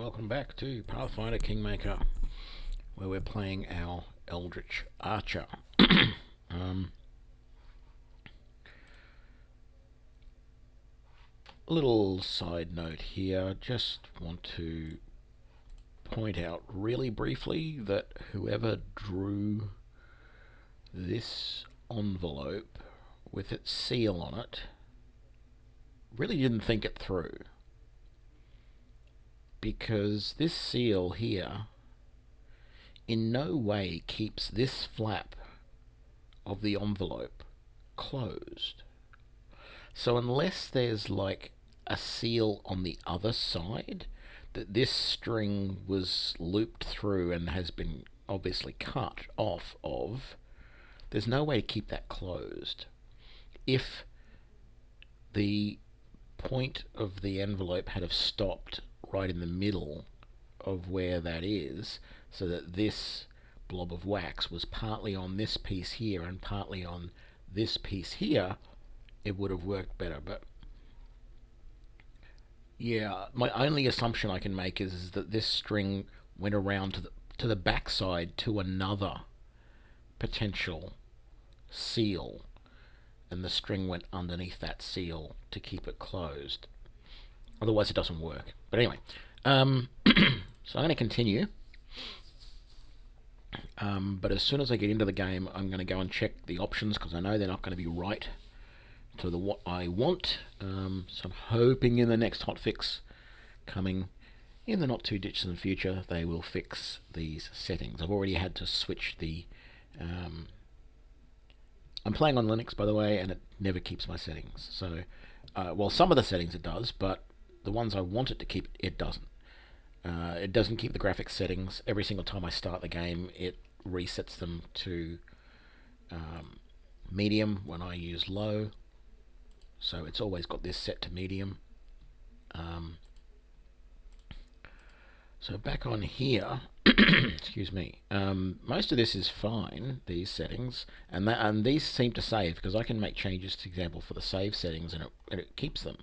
welcome back to Pathfinder Kingmaker, where we're playing our Eldritch Archer. Little side note here, just want to point out really briefly that whoever drew this envelope with its seal on it really didn't think it through. Because this seal here in no way keeps this flap of the envelope closed. So unless there's like a seal on the other side that this string was looped through and has been obviously cut off of, there's no way to keep that closed. If the point of the envelope had have stopped right in the middle of where that is, so that this blob of wax was partly on this piece here and partly on this piece here, it would have worked better. But yeah, my only assumption I can make is that this string went around to the backside to another potential seal, and the string went underneath that seal to keep it closed. Otherwise it doesn't work. But anyway, so I'm going to continue. But as soon as I get into the game, I'm going to go and check the options, because I know they're not going to be right to what I want. So I'm hoping in the next hotfix coming in the not too distant future, they will fix these settings. I've already had to switch the... I'm playing on Linux, by the way, and it never keeps my settings. So, well, some of the settings it does, but the ones I want it to keep, it doesn't. It doesn't keep the graphics settings. Every single time I start the game, it resets them to medium when I use low. So it's always got this set to medium. So back on here, excuse me, most of this is fine, these settings, and these seem to save, because I can make changes, for example, for the save settings, and it keeps them.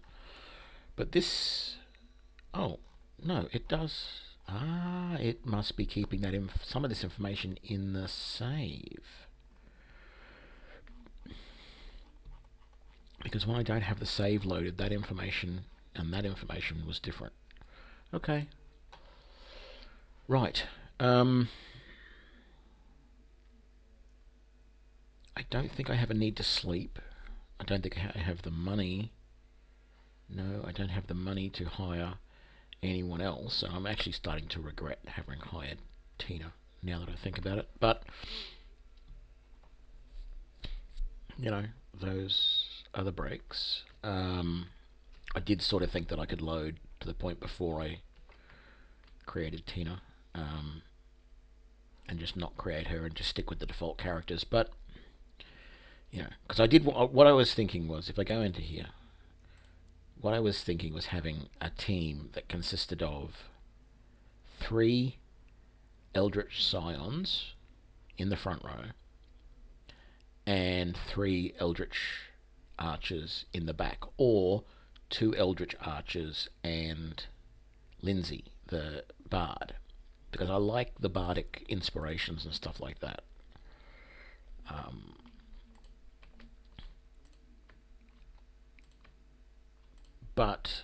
But this, oh, no, it does, it must be keeping that some of this information in the save. Because when I don't have the save loaded, that information and that information was different. Okay. Right. I don't think I have a need to sleep. I don't think I have the money. No, I don't have the money to hire anyone else, and I'm actually starting to regret having hired Tina now that I think about it. But, you know, those are the breaks. I did sort of think that I could load to the point before I created Tina, and just not create her and just stick with the default characters. But, you know, because I did, what I was thinking was, if I go into here, what I was thinking was having a team that consisted of 3 Eldritch Scions in the front row and 3 Eldritch Archers in the back, or 2 Eldritch Archers and Lindsay, the Bard, because I like the bardic inspirations and stuff like that. But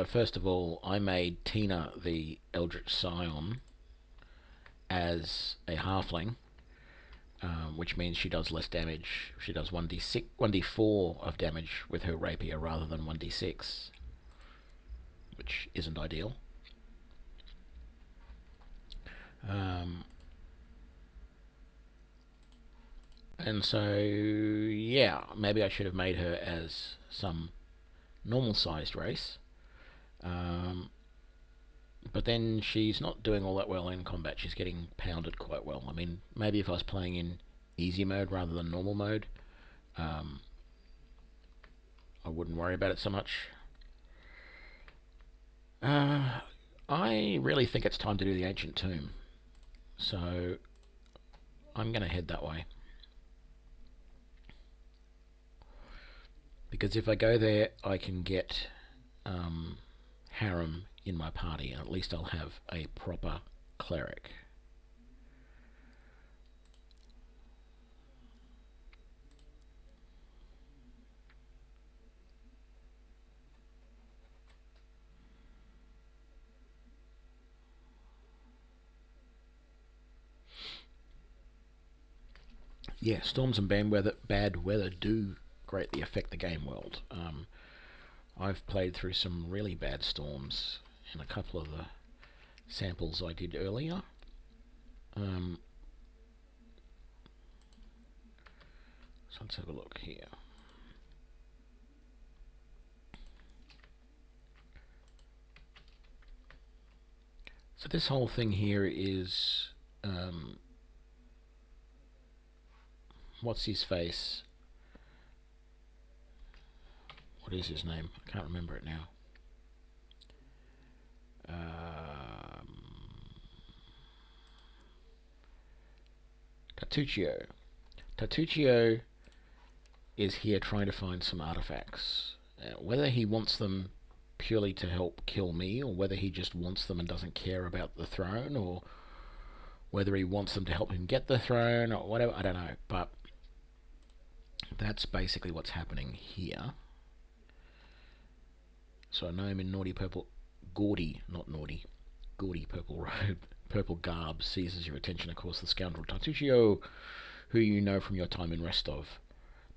first of all, I made Tina the Eldritch Scion as a halfling, which means she does less damage. She does 1d4 of damage with her rapier rather than 1d6, which isn't ideal. And so, yeah, maybe I should have made her as some normal-sized race. But then she's not doing all that well in combat. She's getting pounded quite well. I mean, maybe if I was playing in easy mode rather than normal mode, I wouldn't worry about it so much. I really think it's time to do the Ancient Tomb. So I'm going to head that way. Because if I go there, I can get Harem in my party, and at least I'll have a proper cleric. Yeah, storms and bad weather do greatly affect the game world. I've played through some really bad storms in a couple of the samples I did earlier. So let's have a look here. So this whole thing here is what's his face? What is his name? I can't remember it now. Tatuccio. Tatuccio is here trying to find some artifacts. Whether he wants them purely to help kill me, or whether he just wants them and doesn't care about the throne, or whether he wants them to help him get the throne, or whatever, I don't know. But that's basically what's happening here. So a gnome in naughty purple, gaudy, not naughty, gaudy purple robe, purple garb seizes your attention. Of course, the scoundrel Tatuccio, who you know from your time in Restov.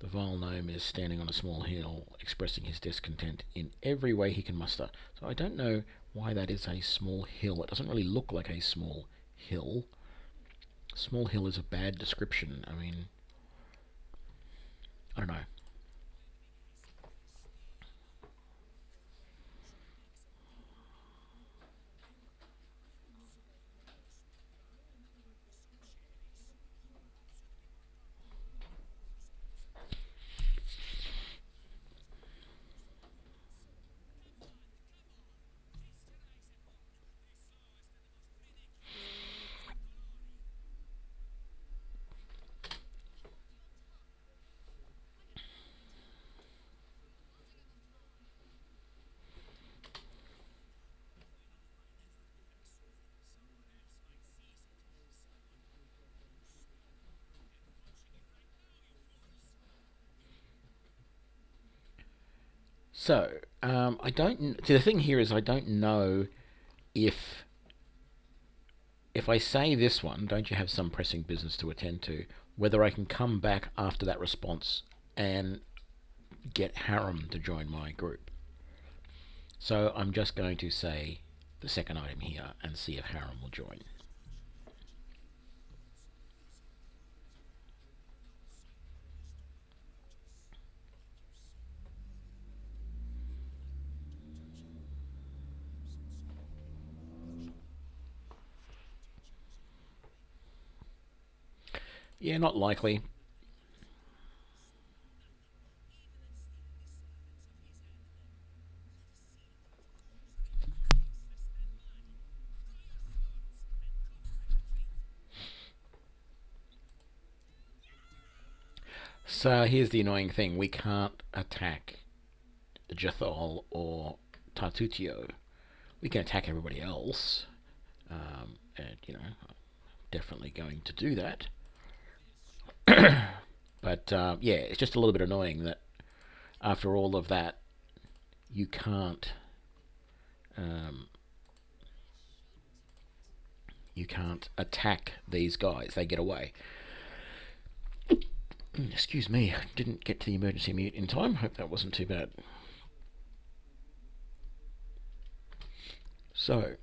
The vile gnome is standing on a small hill, expressing his discontent in every way he can muster. So I don't know why that is a small hill. It doesn't really look like a small hill. Small hill is a bad description. I mean, I don't know. So, I don't. See, the thing here is I don't know if I say this one, don't you have some pressing business to attend to, whether I can come back after that response and get Harem to join my group. So I'm just going to say the second item here and see if Harem will join. Yeah, not likely. So here's the annoying thing. We can't attack Jethol or Tartutio. We can attack everybody else. And, you know, definitely going to do that. But, yeah, it's just a little bit annoying that after all of that, you can't... you can't attack these guys. They get away. Excuse me, I didn't get to the emergency mute in time. Hope that wasn't too bad. So,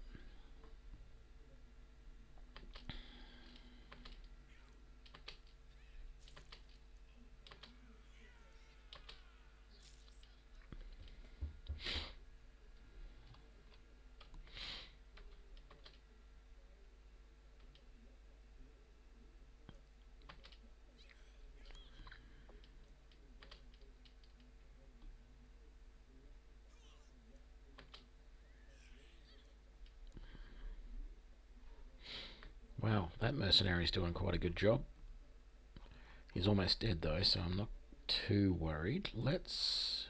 wow, that mercenary's doing quite a good job. He's almost dead though, so I'm not too worried. Let's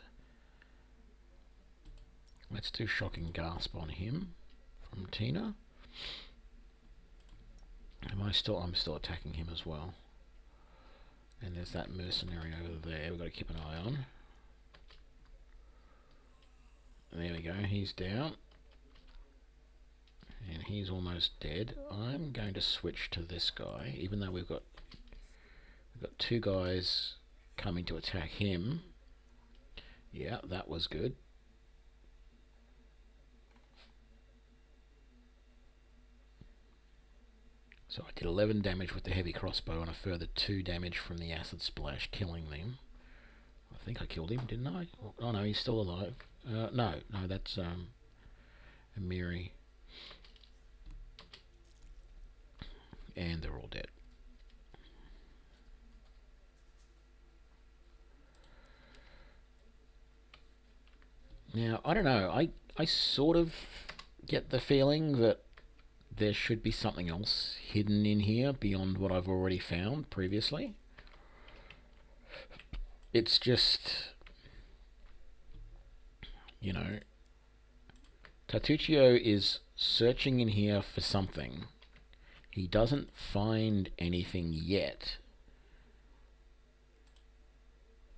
Let's do Shocking Gasp on him from Tina. I'm still attacking him as well. And there's that mercenary over there we've got to keep an eye on. There we go, he's down. And he's almost dead. I'm going to switch to this guy, even though we've got two guys coming to attack him. Yeah, that was good. So I did 11 damage with the heavy crossbow and a further 2 damage from the acid splash, killing them. I think I killed him, didn't I? Oh no, he's still alive. No, that's Amiri. And they're all dead. Now, I don't know, I sort of get the feeling that there should be something else hidden in here beyond what I've already found previously. It's just, you know, Tartuccio is searching in here for something. He doesn't find anything yet.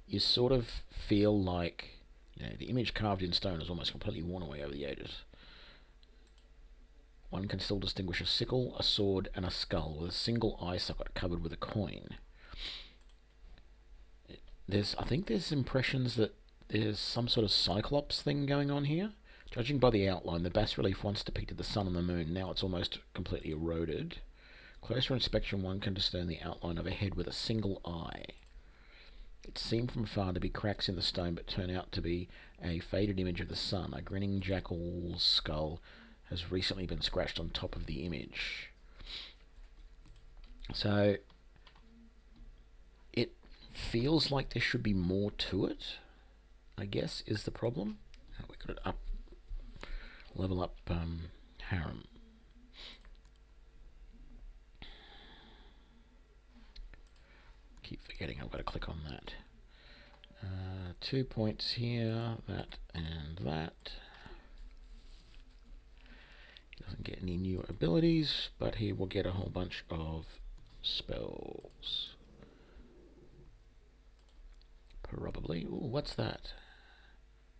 You sort of feel like, you know, the image carved in stone is almost completely worn away over the ages. One can still distinguish a sickle, a sword, and a skull with a single eye socket covered with a coin. I think there's impressions that there's some sort of Cyclops thing going on here. Judging by the outline, the bas-relief once depicted the sun and the moon. Now it's almost completely eroded. Closer inspection, one can discern the outline of a head with a single eye. It seemed from far to be cracks in the stone, but turned out to be a faded image of the sun. A grinning jackal's skull has recently been scratched on top of the image. So it feels like there should be more to it, I guess, is the problem. We got it up, level up Harem. Keep forgetting I've got to click on that. 2 points here, that and that. Doesn't get any new abilities, but he will get a whole bunch of spells. Probably. Ooh, what's that?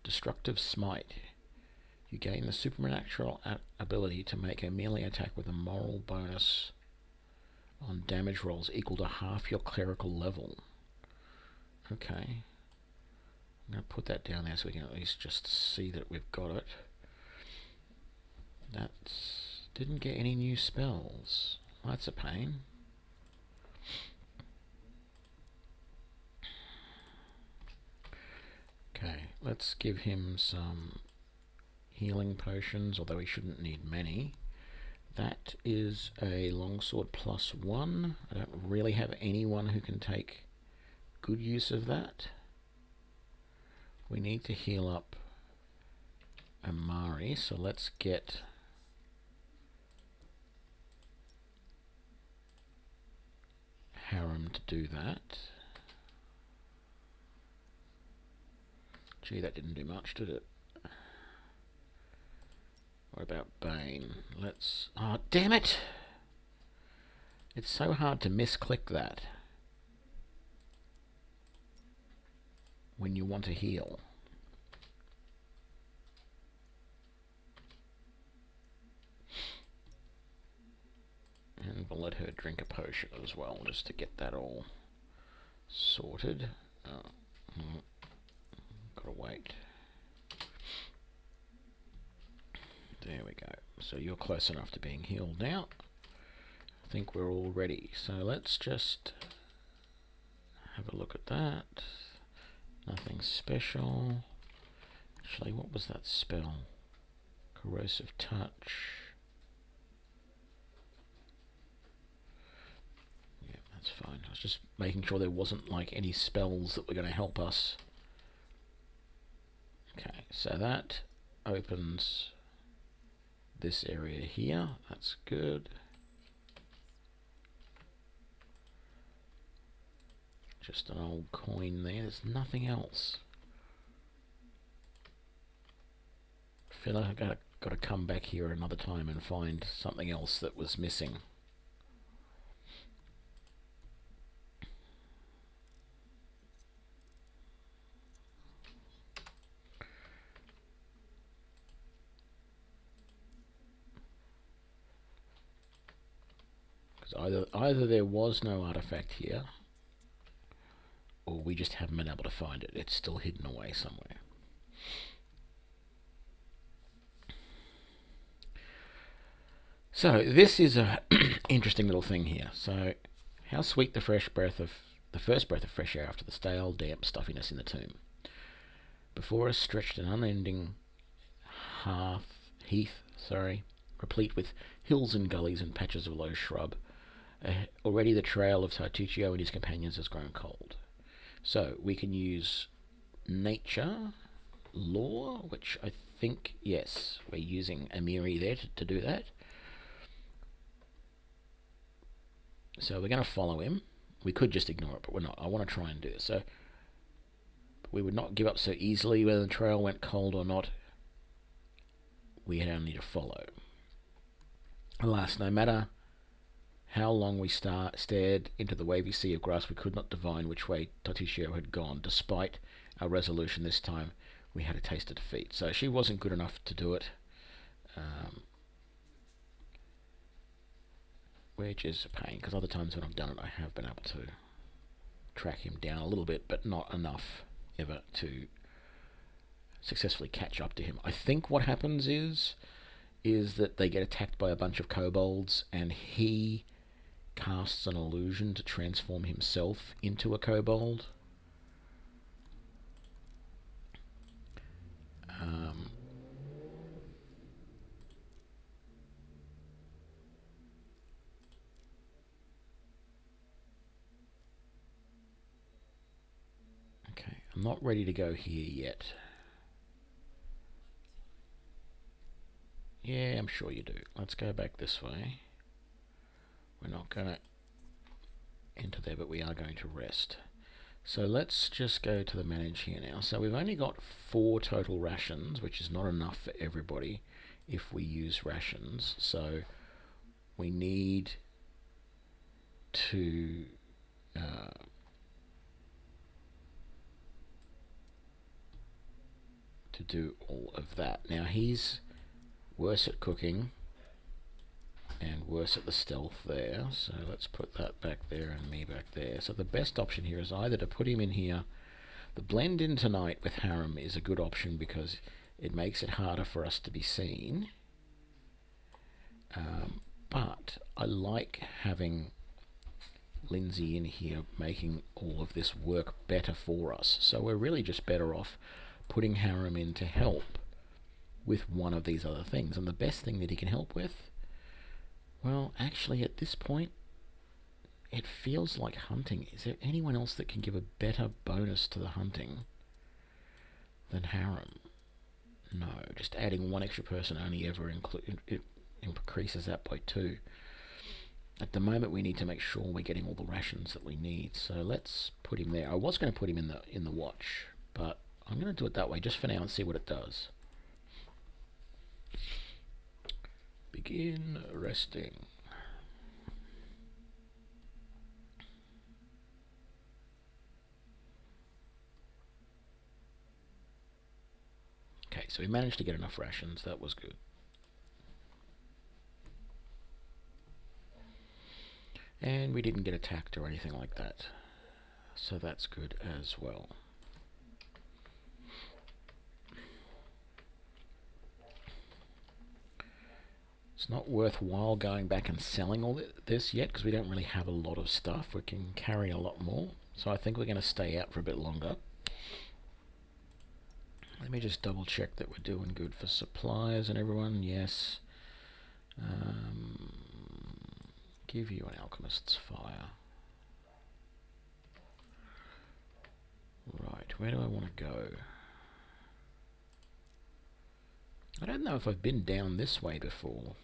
Destructive Smite. You gain the supernatural ability to make a melee attack with a moral bonus on damage rolls equal to half your clerical level. Okay. I'm going to put that down there so we can at least just see that we've got it. That didn't get any new spells. That's a pain. Okay, let's give him some healing potions, although he shouldn't need many. That is a longsword +1. I don't really have anyone who can take good use of that. We need to heal up Amari, so let's get Harem to do that. Gee, that didn't do much, did it? What about Bane? Let's... Oh, damn it! It's so hard to misclick that when you want to heal. And we'll let her drink a potion as well, just to get that all sorted. Gotta wait. There we go. So you're close enough to being healed now. I think we're all ready. So let's just have a look at that. Nothing special. Actually, what was that spell? Corrosive Touch. Yeah, that's fine. I was just making sure there wasn't like any spells that were going to help us. Okay, so that opens this area here. That's good. Just an old coin there. There's nothing else. feel like I've got to come back here another time and find something else that was missing. Because either there was no artifact here, or we just haven't been able to find it. It's still hidden away somewhere. So this is a interesting little thing here. So how sweet the first breath of fresh air after the stale, damp stuffiness in the tomb. Before us stretched an unending heath, replete with hills and gullies and patches of low shrub. Already the trail of Tartuccio and his companions has grown cold. So we can use nature, law, which I think, yes, we're using Amiri there to do that. So we're going to follow him. We could just ignore it, but we're not. I want to try and do this. So we would not give up so easily whether the trail went cold or not. We had only to follow. Alas, no matter how long we stared into the wavy sea of grass, we could not divine which way Tartuccio had gone. Despite our resolution this time, we had a taste of defeat. So she wasn't good enough to do it. Which is a pain, because other times when I've done it, I have been able to track him down a little bit, but not enough ever to successfully catch up to him. I think what happens is that they get attacked by a bunch of kobolds, and he casts an illusion to transform himself into a kobold. Okay, I'm not ready to go here yet. Yeah, I'm sure you do. Let's go back this way. We're not going to enter there, but we are going to rest. So let's just go to the manage here now. So we've only got 4 total rations, which is not enough for everybody if we use rations. So we need to do all of that. Now he's worse at cooking and worse at the stealth there, so let's put that back there and me back there. So the best option here is either to put him in here. The blend in tonight with Harem is a good option because it makes it harder for us to be seen, but I like having Lindsay in here making all of this work better for us. So we're really just better off putting Harem in to help with one of these other things. And the best thing that he can help with, well, actually at this point, it feels like hunting. Is there anyone else that can give a better bonus to the hunting than Harem? No, just adding 1 extra person only ever increases that by 2. At the moment, we need to make sure we're getting all the rations that we need. So let's put him there. I was going to put him in the watch, but I'm going to do it that way just for now and see what it does. Begin resting. Okay, so we managed to get enough rations. That was good. And we didn't get attacked or anything like that. So that's good as well. It's not worthwhile going back and selling all this yet because we don't really have a lot of stuff. We can carry a lot more. So I think we're going to stay out for a bit longer. Let me just double check that we're doing good for supplies and everyone. Yes. Give you an alchemist's fire. Right, where do I want to go? I don't know if I've been down this way before.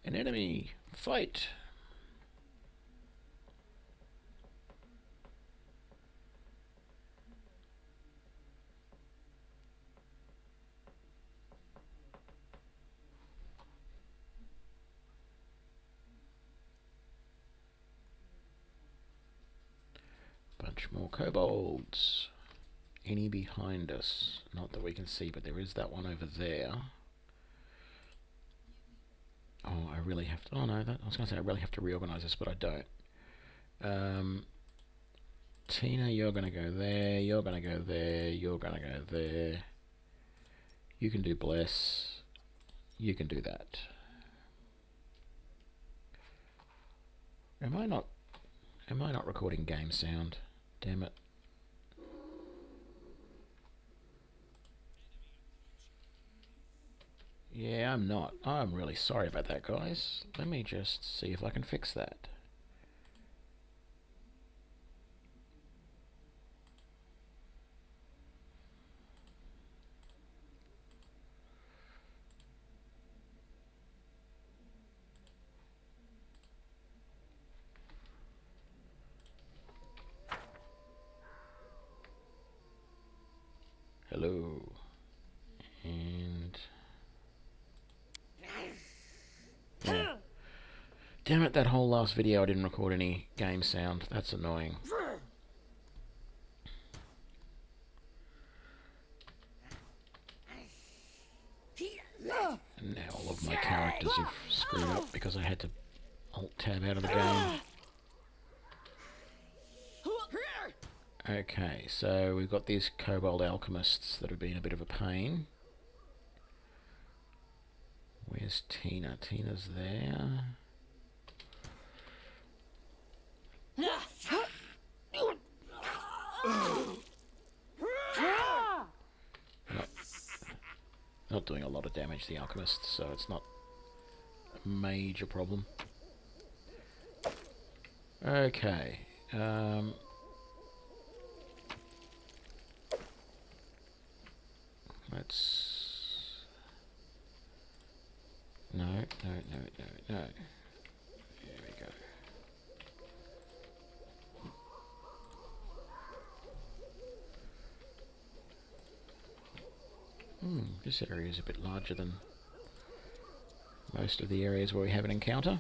An enemy! Fight! damage. More kobolds. Any behind us? Not that we can see, but there is that one over there. Oh, I really have to... Oh no, I was going to say I really have to reorganise this, but I don't. Tina, you're going to go there, you're going to go there, you're going to go there. You can do bless. You can do that. Am I not recording game sound? Damn it. Yeah, I'm not. I'm really sorry about that, guys. Let me just see if I can fix that. Hello. And... yeah. Damn it, that whole last video I didn't record any game sound. That's annoying. And now all of my characters have screwed up because I had to Alt-tab out of the game. Okay, so we've got these kobold alchemists that have been a bit of a pain. Where's Tina? Tina's there. Not doing a lot of damage, the alchemists, so it's not a major problem. Okay. Let's... No. There we go. This area is a bit larger than most of the areas where we have an encounter.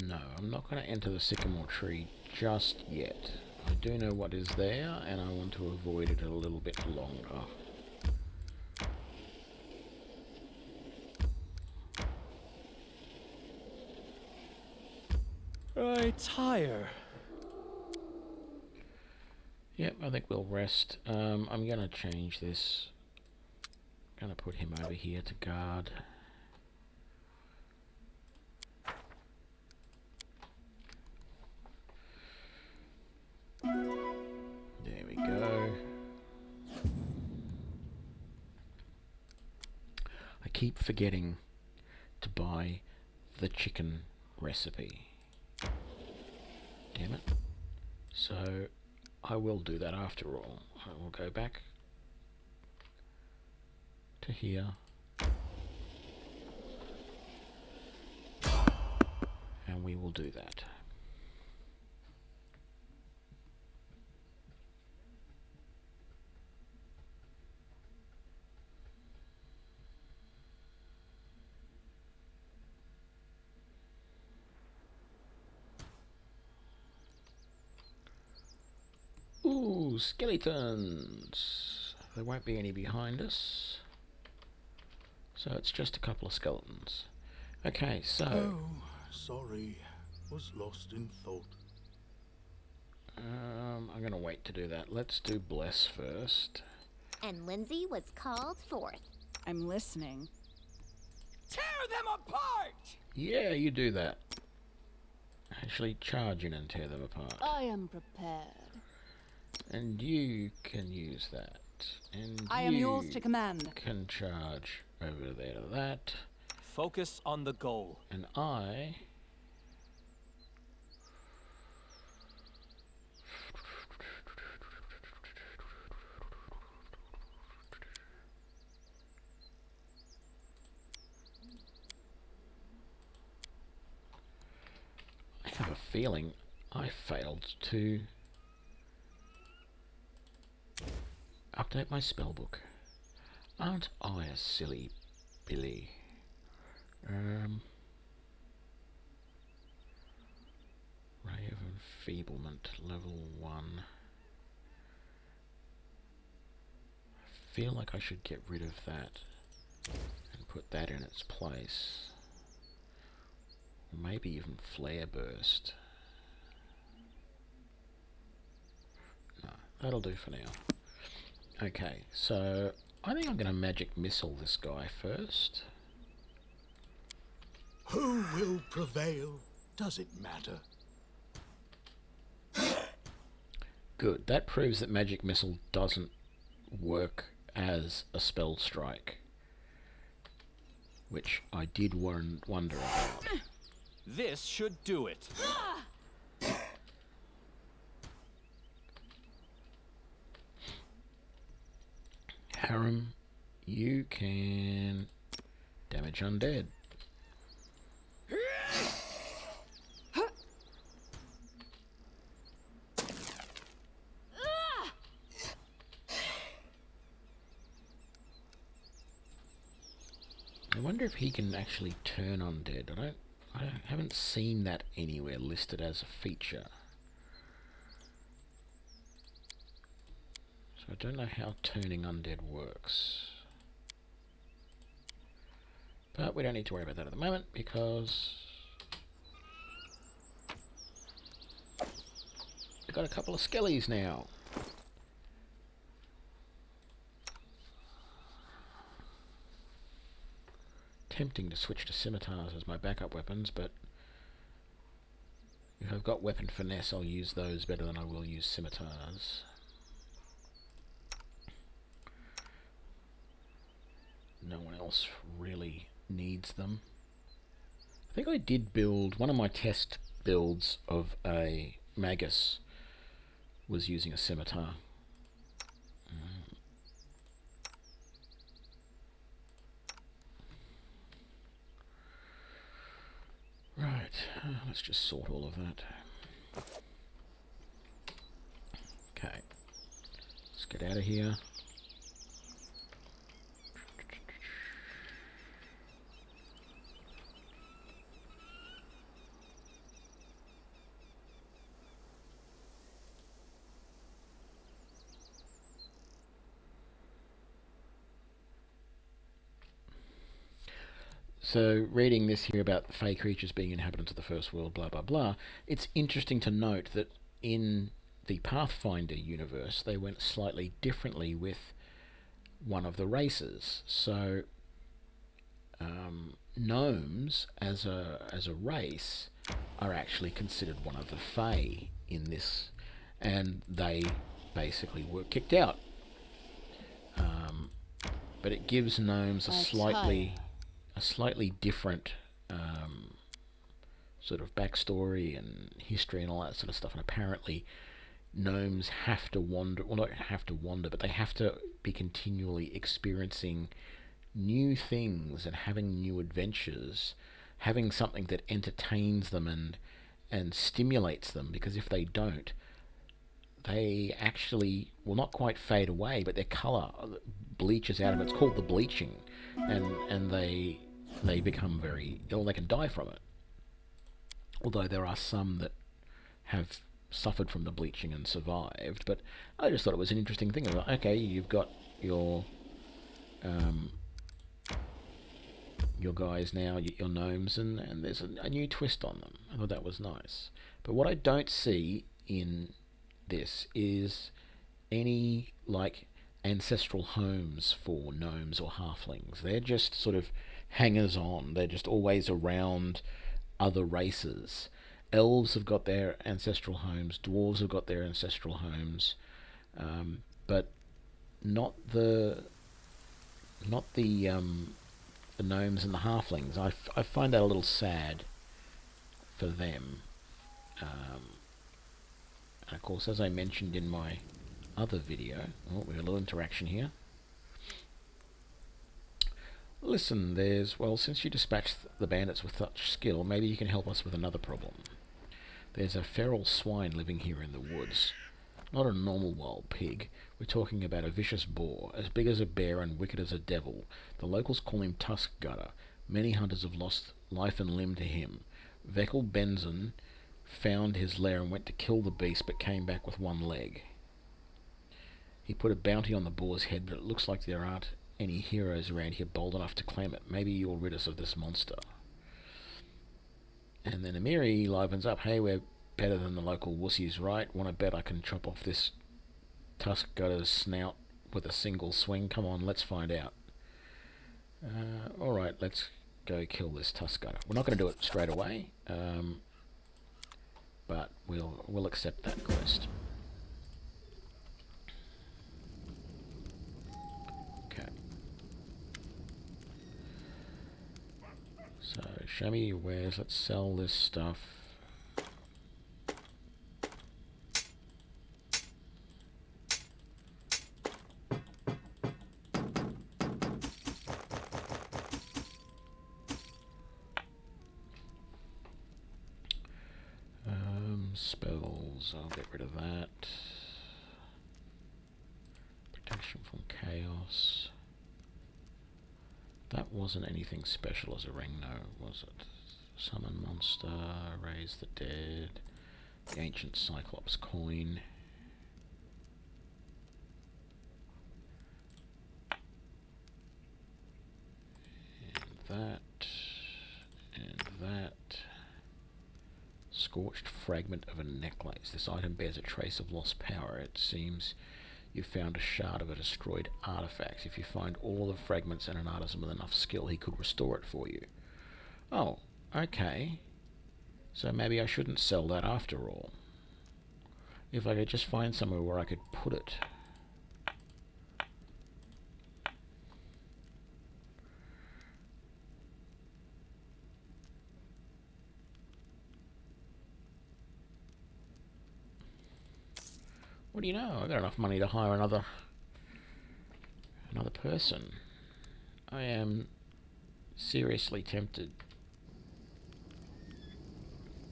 No, I'm not going to enter the sycamore tree just yet. I do know what is there, and I want to avoid it a little bit longer. I tire. Yep, I think we'll rest. I'm going to change this. I'm going to put him over here to guard. There we go. I keep forgetting to buy the chicken recipe. Damn it. So I will do that after all. I will go back to here. And we will do that. Ooh, skeletons! There won't be any behind us. So it's just a couple of skeletons. Okay, so... Oh, sorry. Was lost in thought. I'm going to wait to do that. Let's do bless first. And Lindsay was called forth. I'm listening. Tear them apart! Yeah, you do that. Actually charge in and tear them apart. I am prepared. And you can use that. And I am yours to command. Can charge over there to that. Focus on the goal. And I... a feeling I failed to update my spellbook. Aren't I a silly Billy? Ray of Enfeeblement, level 1. I feel like I should get rid of that and put that in its place. Or maybe even Flare Burst. No, that'll do for now. Okay, so I think I'm going to Magic Missile this guy first. Who will prevail? Does it matter? Good. That proves that Magic Missile doesn't work as a spell strike, which I did wonder about. This should do it. Harem, you can damage undead. I wonder if he can actually turn undead. I haven't seen that anywhere listed as a feature. So I don't know how turning undead works. But we don't need to worry about that at the moment because we've got a couple of skellies now. Tempting to switch to scimitars as my backup weapons, but if I've got weapon finesse, I'll use those better than I will use scimitars. No one else really needs them. I think I did build one of my test builds of a magus was using a scimitar. Right, let's just sort all of that. Okay, let's get out of here. So, reading this here about fey creatures being inhabitants of the first world, blah blah blah, it's interesting to note that in the Pathfinder universe, they went slightly differently with one of the races. So, gnomes as a race are actually considered one of the fey in this, and they basically were kicked out. But it gives gnomes a slightly different sort of backstory and history and all that sort of stuff. And apparently gnomes have to wander, well, not have to wander, but they have to be continually experiencing new things and having new adventures, having something that entertains them and stimulates them, because if they don't, they actually will not quite fade away, but their colour bleaches out of it. It's called the bleaching, and they become very ill. They can die from it. Although there are some that have suffered from the bleaching and survived. But I just thought it was an interesting thing. Okay, you've got your guys now, your gnomes, and there's a new twist on them. I thought that was nice. But what I don't see in this is any like ancestral homes for gnomes or halflings. They're just sort of hangers on. They're just always around other races. Elves have got their ancestral homes, dwarves have got their ancestral homes, but not the gnomes and the halflings. I find that a little sad for them. And of course, as I mentioned in my other video, we have a little interaction here. Listen, since you dispatched the bandits with such skill, maybe you can help us with another problem. There's a feral swine living here in the woods. Not a normal wild pig. We're talking about a vicious boar, as big as a bear and wicked as a devil. The locals call him Tusk Gutter. Many hunters have lost life and limb to him. Veckel Benson found his lair and went to kill the beast, but came back with one leg. He put a bounty on the boar's head, but it looks like there aren't any heroes around here bold enough to claim it. Maybe you'll rid us of this monster. And then Amiri livens up. Hey, we're better than the local wussies, right? Want to bet I can chop off this Tusk Gutter's snout with a single swing? Come on, let's find out. Alright, let's go kill this Tusk Gutter. We're not going to do it straight away, but we'll accept that quest. Okay. So, show me your wares. Let's sell this stuff. Spells, I'll get rid of that. Protection from chaos. That wasn't anything special as a ring, no, was it? Summon monster, raise the dead, the ancient Cyclops coin. And that, and that. Scorched fragment of a necklace. This item bears a trace of lost power. It seems you found a shard of a destroyed artifact. If you find all the fragments and an artisan with enough skill, he could restore it for you. Oh, okay. So maybe I shouldn't sell that after all. If I could just find somewhere where I could put it. What do you know? I've got enough money to hire another person. I am seriously tempted.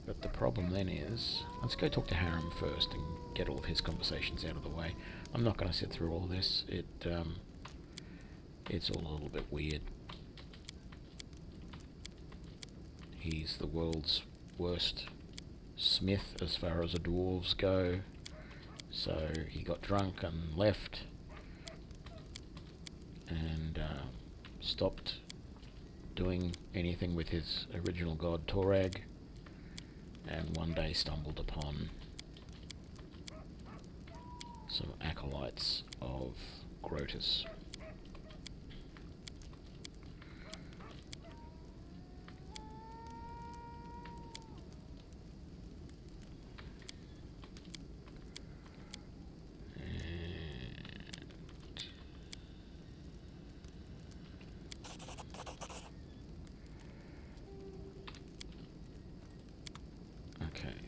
But the problem then is, let's go talk to Harem first and get all of his conversations out of the way. I'm not going to sit through all this. It's all a little bit weird. He's the world's worst smith as far as the dwarves go. So he got drunk and left and stopped doing anything with his original god Torag, and one day stumbled upon some acolytes of Grotus.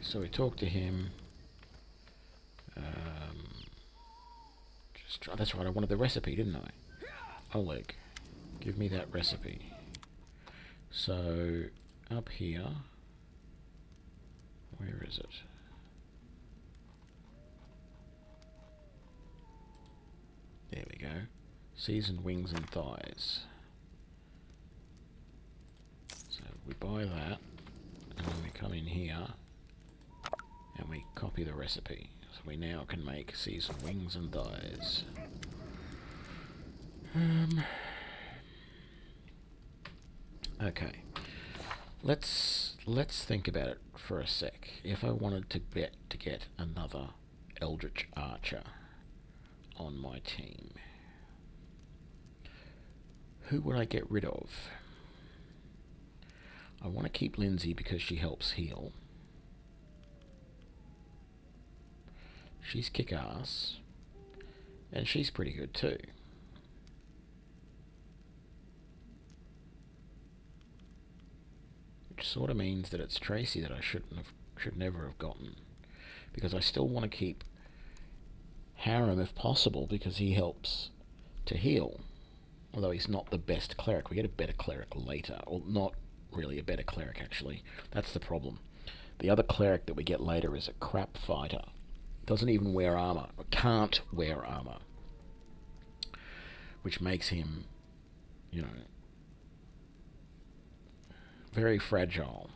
So we talked to him. That's right, I wanted the recipe, didn't I? Oleg, give me that recipe. So, up here, where is it? There we go. Seasoned wings and thighs. So we buy that, and then we come in here, and we copy the recipe. So we now can make seasoned wings and thighs. Okay. Let's think about it for a sec. If I wanted to get another Eldritch Archer on my team, who would I get rid of? I want to keep Lindsay because she helps heal. She's kick-ass, and she's pretty good too. Which sort of means that it's Tracy that I should never have gotten, because I still want to keep Harem if possible because he helps to heal. Although he's not the best cleric. We get a better cleric later, or not really a better cleric actually. That's the problem. The other cleric that we get later is a crap fighter. Doesn't even wear armor, or can't wear armor. Which makes him, you know, very fragile.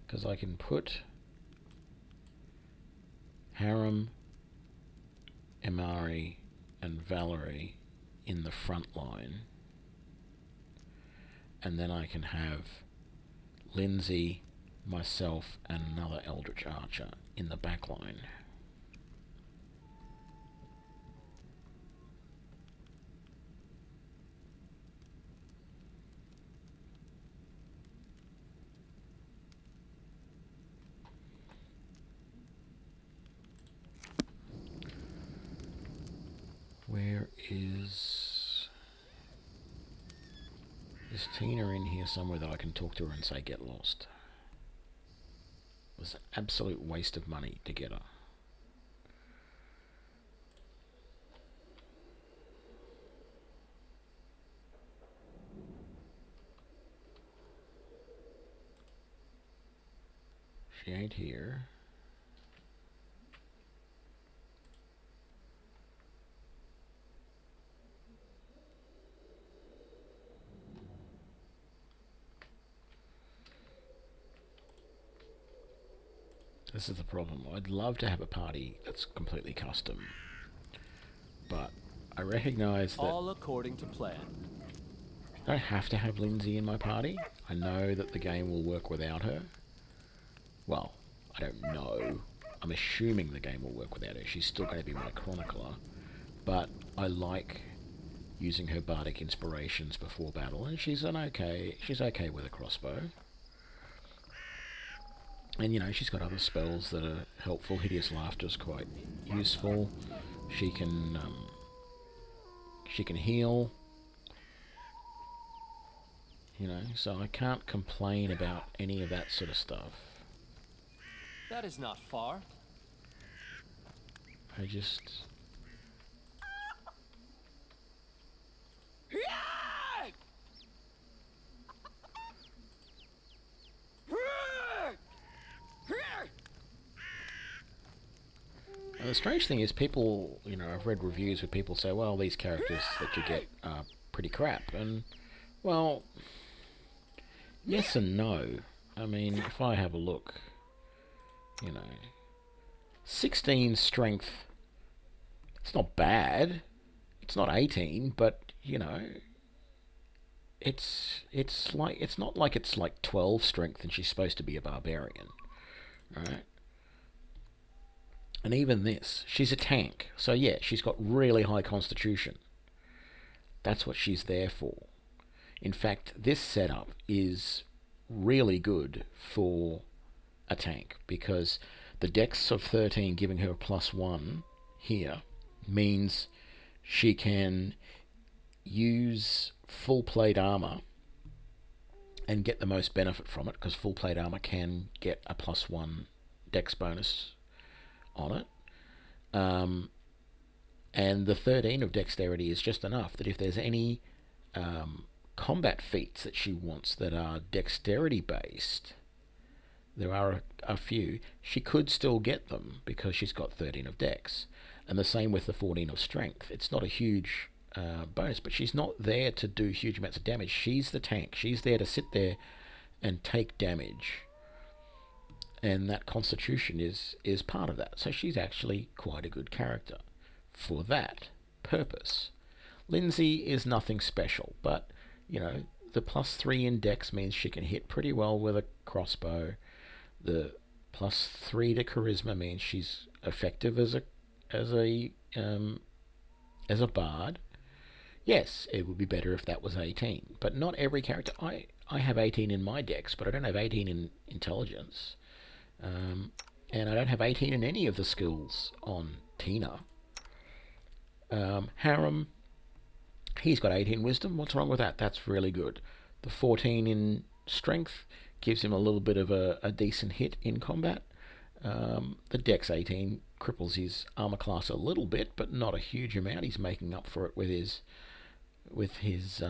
Because I can put Harem, Emari, and Valerie in the front line, and then I can have Lindsay, myself, and another Eldritch Archer in the back line. Where is... Is Tina in here somewhere that I can talk to her and say get lost? It was an absolute waste of money to get her. She ain't here. This is the problem. I'd love to have a party that's completely custom, but I recognise that All according to plan. I don't have to have Lindsay in my party. I know that the game will work without her. Well, I don't know. I'm assuming the game will work without her. She's still going to be my chronicler, but I like using her bardic inspirations before battle, and she's okay with a crossbow. And, you know, she's got other spells that are helpful. Hideous Laughter is quite useful. She can heal. You know, so I can't complain about any of that sort of stuff. That is not far. I just... And the strange thing is people, you know, I've read reviews where people say, well, these characters that you get are pretty crap. And, well, yes and no. I mean, if I have a look, you know, 16 strength, it's not bad. It's not 18, but, you know, it's not like it's like 12 strength and she's supposed to be a barbarian, right? And even this, she's a tank. So yeah, she's got really high constitution. That's what she's there for. In fact, this setup is really good for a tank because the dex of 13 giving her a +1 here means she can use full plate armor and get the most benefit from it, because full plate armor can get a +1 dex bonus on it. And the 13 of dexterity is just enough that if there's any combat feats that she wants that are dexterity based, there are a few, she could still get them because she's got 13 of dex. And the same with the 14 of strength. It's not a huge bonus, but she's not there to do huge amounts of damage. She's the tank. She's there to sit there and take damage. And that constitution is part of that. So she's actually quite a good character for that purpose. Lindsay is nothing special, but, you know, the +3 in dex means she can hit pretty well with a crossbow. The +3 to charisma means she's effective as a bard. Yes, it would be better if that was 18, but not every character. I have 18 in my dex, but I don't have 18 in intelligence. And I don't have 18 in any of the skills on Tina. Harem, he's got 18 wisdom. What's wrong with that? That's really good. The 14 in strength gives him a little bit of a decent hit in combat. The Dex 18 cripples his armor class a little bit, but not a huge amount. He's making up for it with his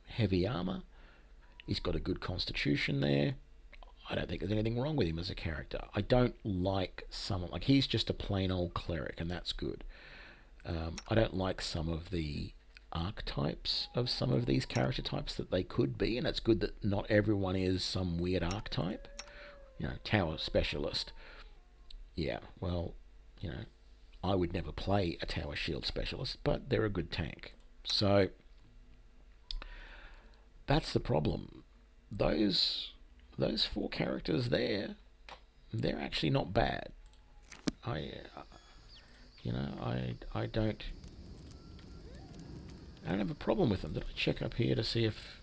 heavy armor. He's got a good constitution there. I don't think there's anything wrong with him as a character. I don't like someone like he's just a plain old cleric, and that's good. I don't like some of the archetypes of some of these character types that they could be, and it's good that not everyone is some weird archetype. You know, tower specialist. Yeah, well, you know, I would never play a tower shield specialist, but they're a good tank. So that's the problem. Those 4 characters there, they're actually not bad. I don't have a problem with them. Did I check up here to see if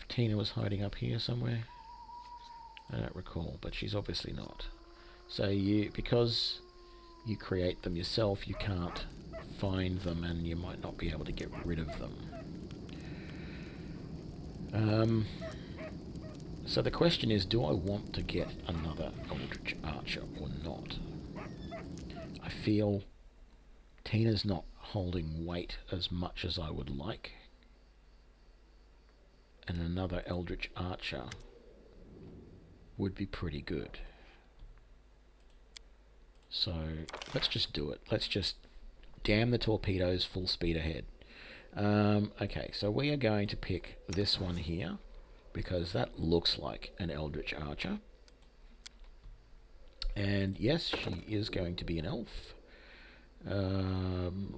Tina was hiding up here somewhere? I don't recall, but she's obviously not. So because you create them yourself, you can't find them, and you might not be able to get rid of them. So the question is, do I want to get another Eldritch Archer or not? I feel Tina's not holding weight as much as I would like, and another Eldritch Archer would be pretty good. So let's just do it. Let's just damn the torpedoes, full speed ahead. Okay, so we are going to pick this one here because that looks like an Eldritch Archer. And yes, she is going to be an elf.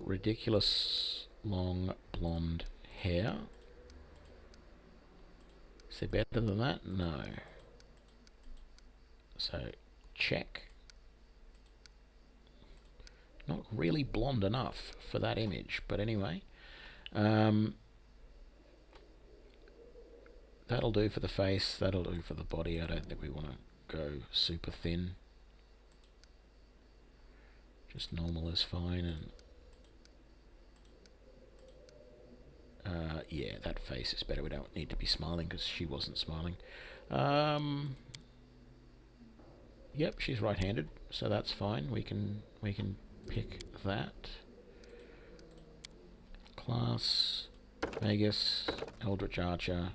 Ridiculous long blonde hair. Is there better than that? No. So, check. Not really blonde enough for that image, but anyway. That'll do for the face, that'll do for the body. I don't think we want to go super thin. Just normal is fine. And yeah, that face is better. We don't need to be smiling because she wasn't smiling. Yep, she's right-handed, so that's fine. We can pick that. Class, Vegas, Eldritch Archer.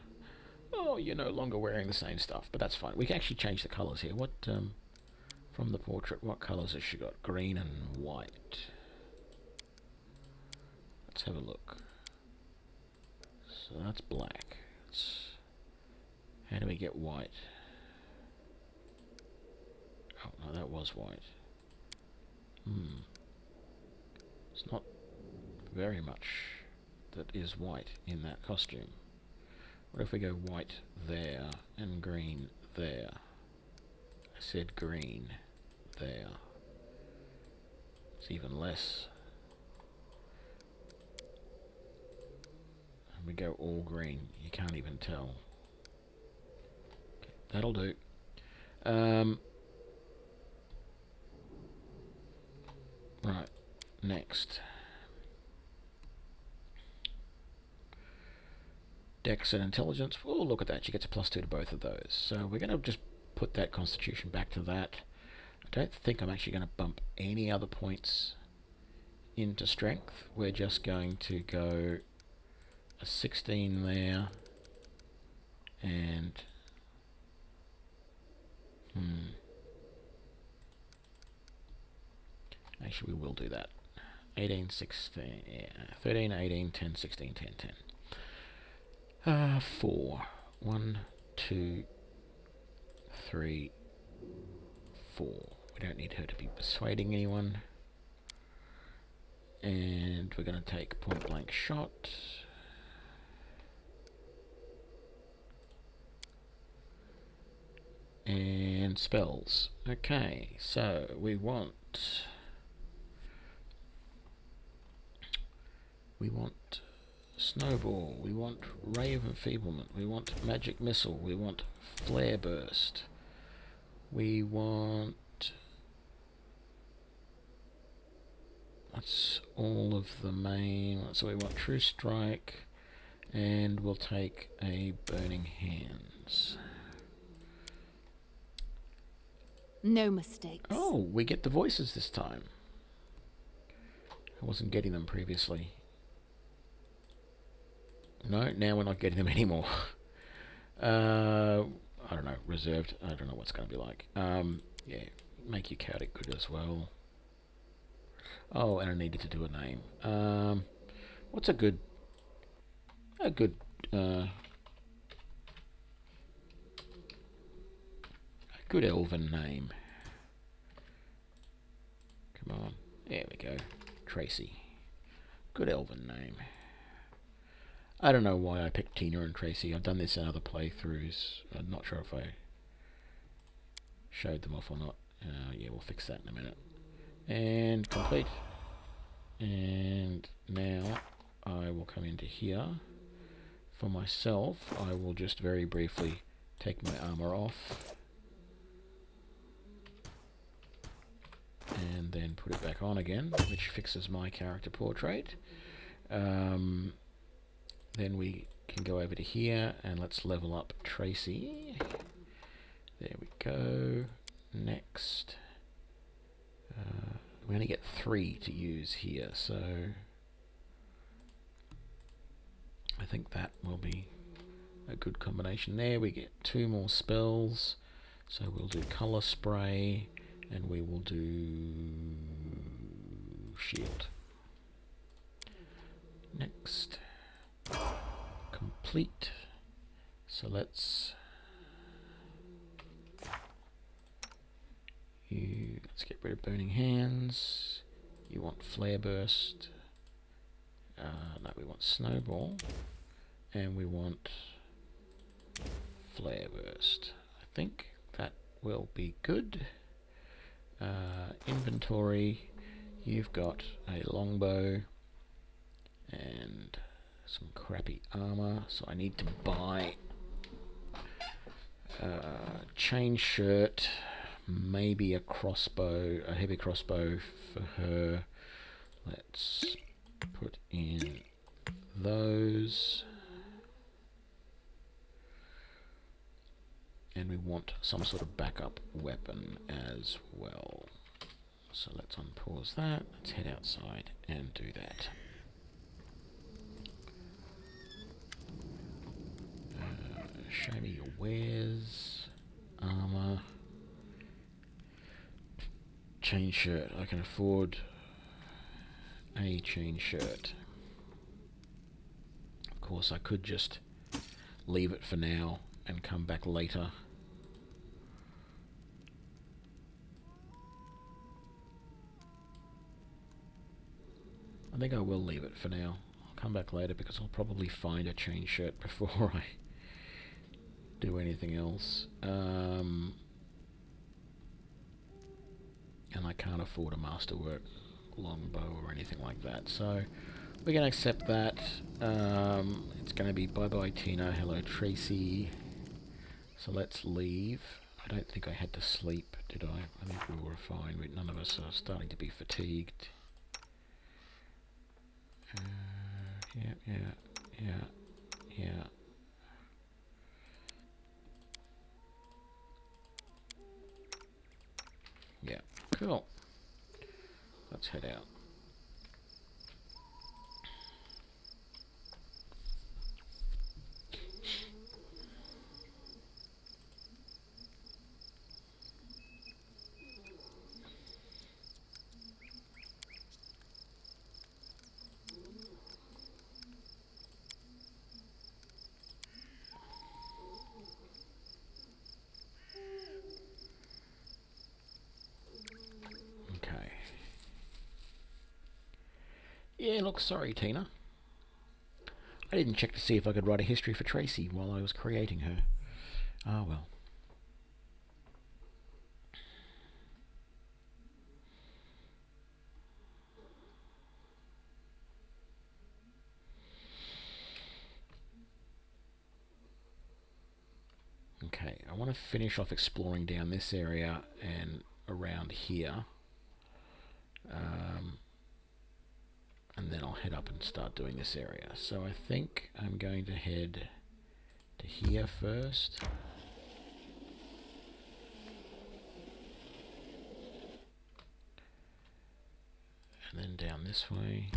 Oh, you're no longer wearing the same stuff, but that's fine. We can actually change the colours here. What, from the portrait, what colours has she got? Green and white. Let's have a look. So that's black. How do we get white? Oh, no, that was white. It's not very much that is white in that costume. What if we go white there and green there? I said green there. It's even less. And we go all green. You can't even tell. Okay, that'll do. Right, next. Dex and Intelligence. Oh, look at that. She gets a +2 to both of those. So we're going to just put that Constitution back to that. I don't think I'm actually going to bump any other points into Strength. We're just going to go a 16 there. And... Actually, we will do that. 18, 16, yeah, 13, 18, 10, 16, 10, 10. 4. 1, 2, 3, 4. We don't need her to be persuading anyone. And we're going to take point blank shot. And spells. Okay, so we want Snowball, we want Ray of Enfeeblement, we want Magic Missile, we want Flare Burst, we want... That's all of the main... So we want True Strike, and we'll take a Burning Hands. No mistakes. Oh, we get the voices this time. I wasn't getting them previously. No, now we're not getting them anymore. I don't know, reserved. I don't know what's going to be like. Yeah, make your chaotic good as well. Oh, and I needed to do a name. What's a good elven name? Come on, there we go. Tracy. Good elven name. I don't know why I picked Tina and Tracy. I've done this in other playthroughs. I'm not sure if I showed them off or not. Yeah, we'll fix that in a minute. And complete. And now I will come into here. For myself, I will just very briefly take my armor off. And then put it back on again, which fixes my character portrait. Then we can go over to here and let's level up Tracy. There we go. Next. We only get 3 to use here, so I think that will be a good combination there. We get 2 more spells, so we'll do colour spray and we will do shield. Next. Complete. So let's get rid of burning hands. You want flare burst. No, we want snowball, and we want flare burst. I think that will be good. Inventory. You've got a longbow and some crappy armor, so I need to buy chain shirt, maybe a crossbow, a heavy crossbow for her. Let's put in those, and we want some sort of backup weapon as well. So let's unpause that, let's head outside and do that. Show me your wares. Armor. Chain shirt. I can afford a chain shirt. Of course, I could just leave it for now and come back later. I think I will leave it for now. I'll come back later because I'll probably find a chain shirt before I do anything else. And I can't afford a masterwork longbow or anything like that. So we're going to accept that. It's going to be bye-bye Tina, hello Tracy. So let's leave. I don't think I had to sleep, did I? I think we were fine. None of us are starting to be fatigued. Yeah. Yeah, cool. Let's head out. Yeah, look, sorry, Tina. I didn't check to see if I could write a history for Tracy while I was creating her. Ah, well. Okay, I want to finish off exploring down this area and around here. And then I'll head up and start doing this area. So I think I'm going to head to here first. And then down this way.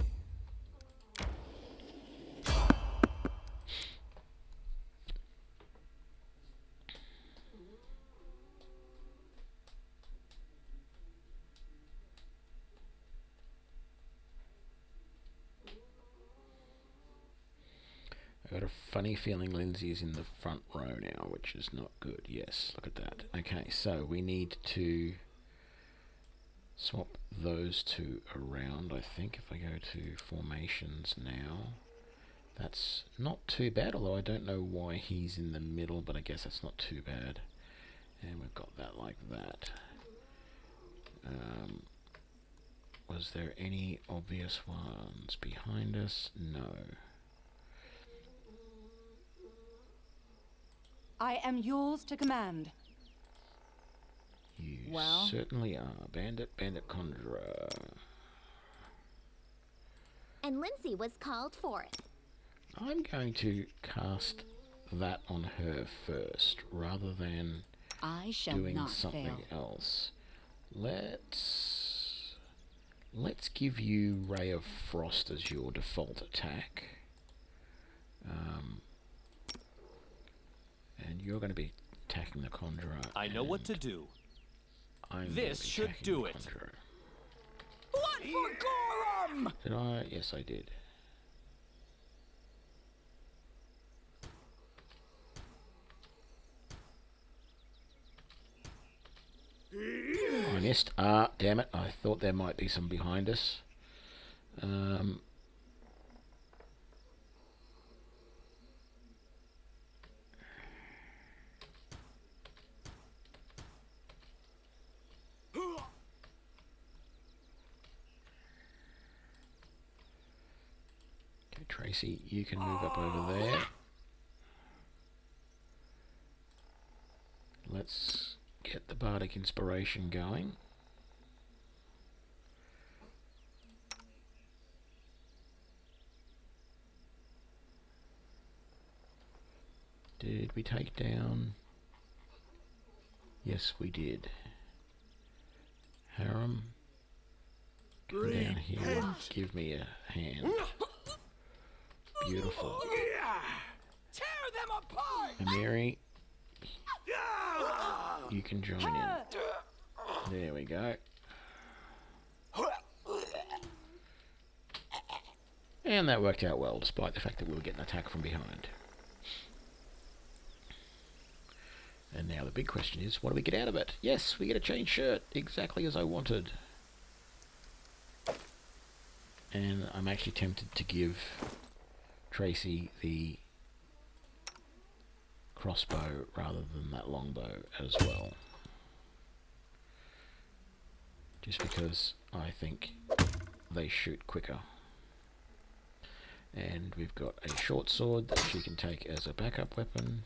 I've got a funny feeling Lindsay's in the front row now, which is not good. Yes, look at that. Okay, so we need to swap those two around, I think. If I go to formations now, that's not too bad, although I don't know why he's in the middle, but I guess that's not too bad. And we've got that like that. Was there any obvious ones behind us? No. I am yours to command. You Well? certainly are. Bandit, bandit, conjurer. And Lindsay was called forth. I'm going to cast that on her first, rather than I shall doing not something fail. else. Let's give you Ray of Frost as your default attack. And you're going to be attacking the conjurer. I know what to do. I'm This gonna be should attacking do the it. conjurer. Blood for Gorham! Did I? Yes, I did. I missed. Ah, damn it. I thought there might be some behind us. Okay, Tracy, you can move up over there. Let's get the bardic inspiration going. Did we take down? Yes, we did. Harem, come down here. Give me a hand. Beautiful. Tear them apart! Amiri, you can join in. There we go. And that worked out well, despite the fact that we were getting attacked from behind. And now the big question is, what do we get out of it? Yes, we get a chain shirt, exactly as I wanted. And I'm actually tempted to give Tracy the crossbow rather than that longbow as well. Just because I think they shoot quicker. And we've got a short sword that she can take as a backup weapon.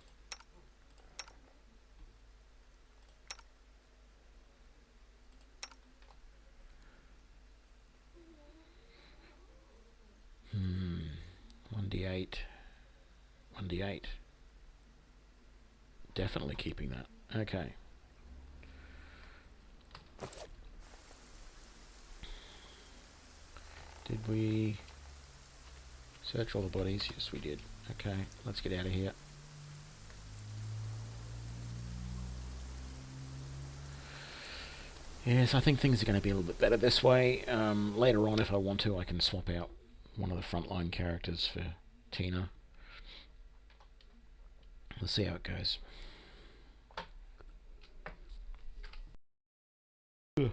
Hmm. 1d8. 1d8. Definitely keeping that. Okay. Did we search all the bodies? Yes, we did. Okay, let's get out of here. Yes, I think things are going to be a little bit better this way. Later on, if I want to, I can swap out one of the frontline characters for Tina. Let's see how it goes. Ugh.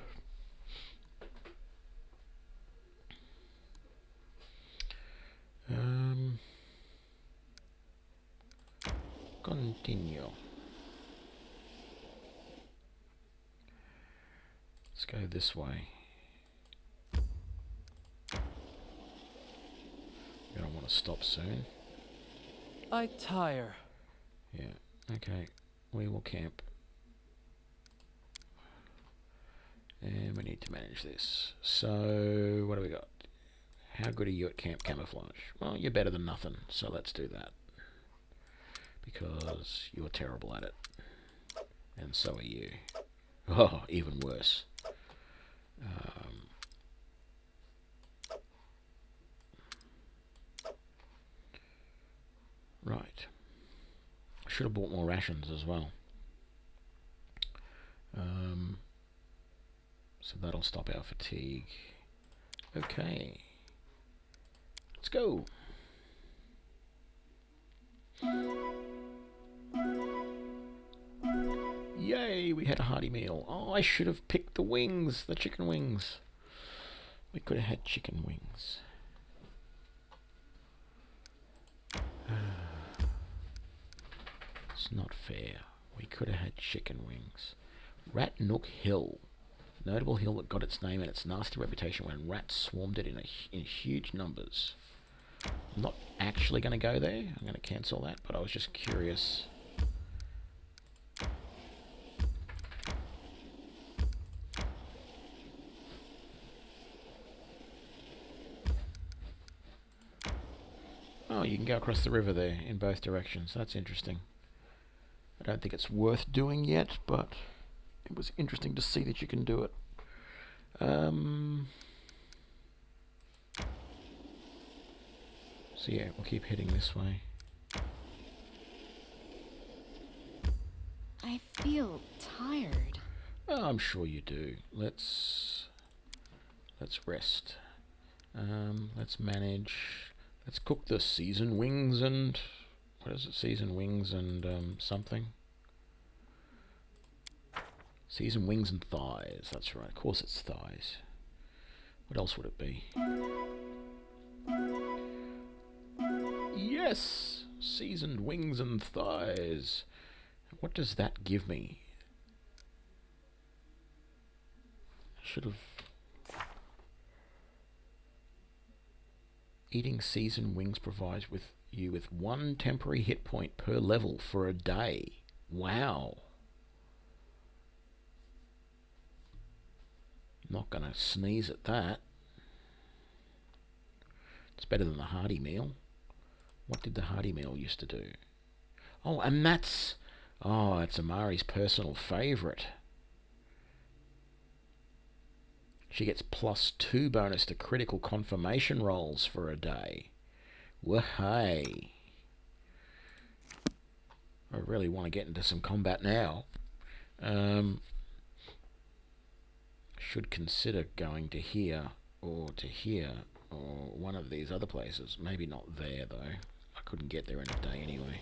Continue. Let's go this way. We're going to want to stop soon. I tire. Yeah, okay. We will camp. And we need to manage this. So, what do we got? How good are you at camp camouflage? Well, you're better than nothing, so let's do that. Because you're terrible at it. And so are you. Oh, even worse. Right. I should have bought more rations as well. So that'll stop our fatigue. Okay. Let's go. Yay, we had a hearty meal. Oh, I should have picked the wings, the chicken wings. We could have had chicken wings. It's not fair. We could have had chicken wings. Rat Nook Hill. Notable hill that got its name and its nasty reputation when rats swarmed it in huge numbers. I'm not actually going to go there. I'm going to cancel that, but I was just curious. Oh, you can go across the river there in both directions. That's interesting. I don't think it's worth doing yet, but it was interesting to see that you can do it. So yeah, we'll keep heading this way. I feel tired. Oh, I'm sure you do. Let's rest. Let's manage. Let's cook the seasoned wings and what is it? Seasoned wings and something. Seasoned wings and thighs. That's right. Of course, it's thighs. What else would it be? Yes, seasoned wings and thighs. What does that give me? I should have. Eating seasoned wings provides you with 1 temporary hit point per level for a day. Wow. Not going to sneeze at that. It's better than the hearty meal. What did the hearty meal used to do? Oh, and that's... Oh, it's Amari's personal favourite. She gets +2 bonus to critical confirmation rolls for a day. Wahey. I really want to get into some combat now. Should consider going to here or to here or one of these other places. Maybe not there though. I couldn't get there in a day anyway.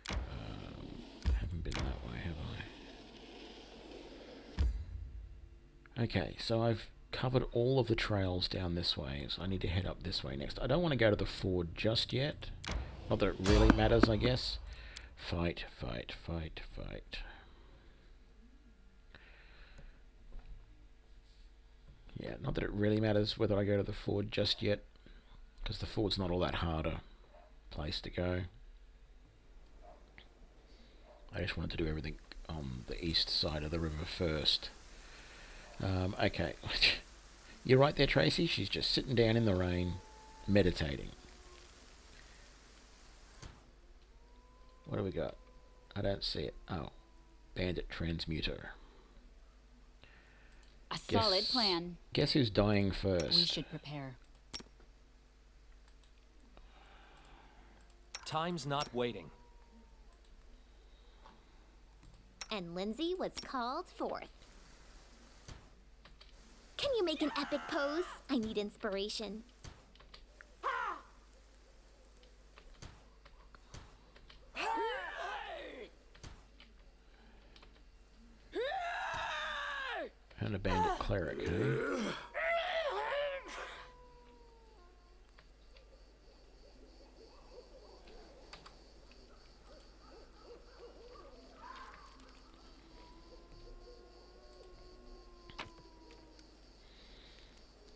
Haven't been that way, have I? Okay, so I've covered all of the trails down this way, so I need to head up this way next. I don't want to go to the ford just yet. Not that it really matters, I guess. Fight, fight, fight, fight. Yeah, not that it really matters whether I go to the ford just yet, because the ford's not all that hard a place to go. I just wanted to do everything on the east side of the river first. Okay. You're right there, Tracy. She's just sitting down in the rain, meditating. What do we got? I don't see it. Oh, bandit transmuter. A solid plan. Guess who's dying first? We should prepare. Time's not waiting. And Lindsay was called forth. Can you make an epic pose? I need inspiration. And a bandit cleric, huh?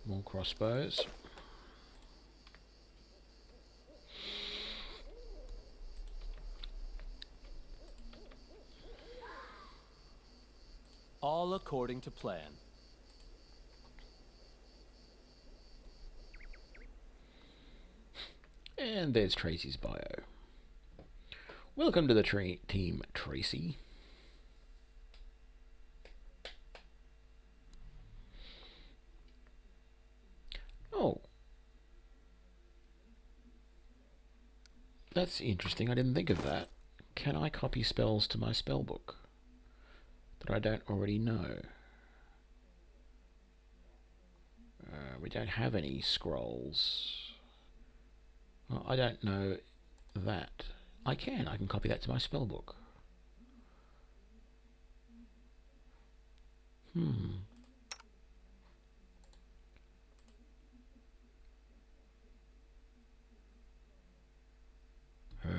More crossbows. All according to plan. And there's Tracy's bio. Welcome to the team, Tracy. Oh. That's interesting. I didn't think of that. Can I copy spells to my spellbook that I don't already know? We don't have any scrolls. Well, I don't know that. I can copy that to my spellbook. Huh?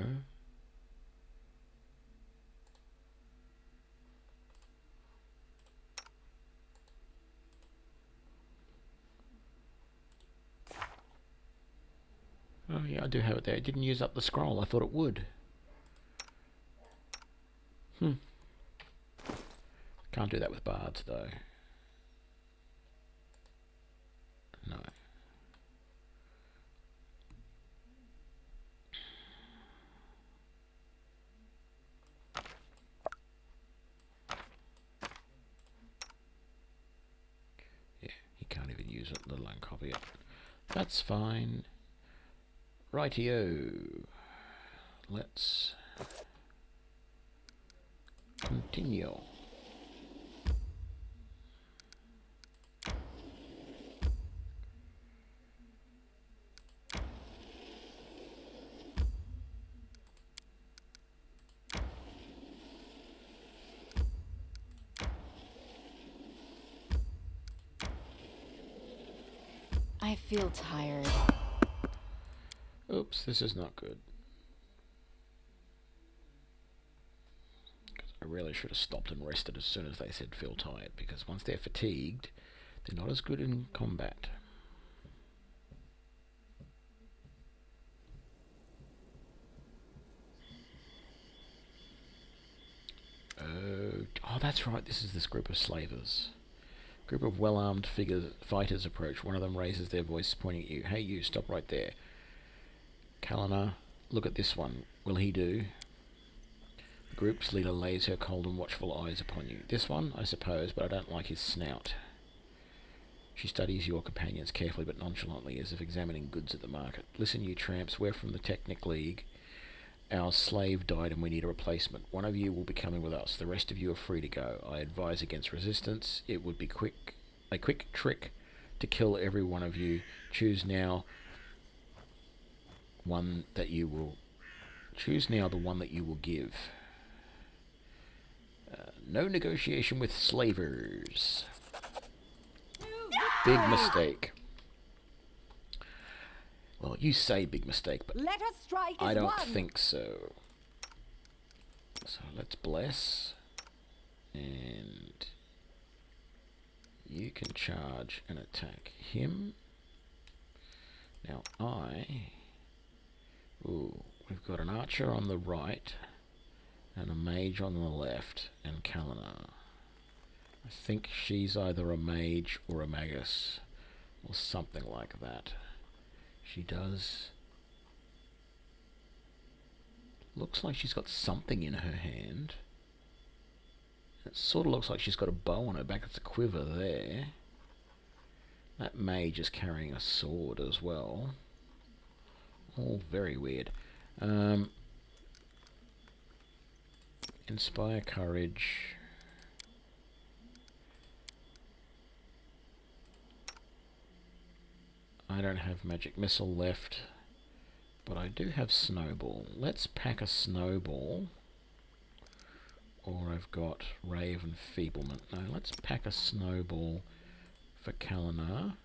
Oh yeah, I do have it there. It didn't use up the scroll. I thought it would. Can't do that with bards though. No. Yeah, he can't even use it, let alone copy it. That's fine. Rightio. Let's continue. I feel tired. Oops, this is not good. I really should have stopped and rested as soon as they said feel tired, because once they're fatigued, they're not as good in combat. Oh, that's right, this is this group of slavers. Group of well-armed fighters approach. One of them raises their voice, pointing at you. Hey you, stop right there. Kalina, look at this one. Will he do? The group's leader lays her cold and watchful eyes upon you. This one, I suppose, but I don't like his snout. She studies your companions carefully but nonchalantly, as if examining goods at the market. Listen, you tramps, we're from the Technic League. Our slave died and we need a replacement. One of you will be coming with us. The rest of you are free to go. I advise against resistance. It would be a quick trick to kill every one of you. Choose now the one that you will give. No negotiation with slavers. Big mistake. Well, you say big mistake, but Let us strike I as don't one. think so. So let's bless. And you can charge and attack him. Now we've got an archer on the right and a mage on the left, and Kalina. I think she's either a mage or a magus, or something like that. She does... looks like she's got something in her hand. It sort of looks like she's got a bow on her back. It's a quiver there. That mage is carrying a sword as well. All very weird. Inspire courage. I don't have magic missile left, but I do have snowball. Let's pack a snowball. Or I've got rave and feeblement. No, let's pack a snowball for Kalina,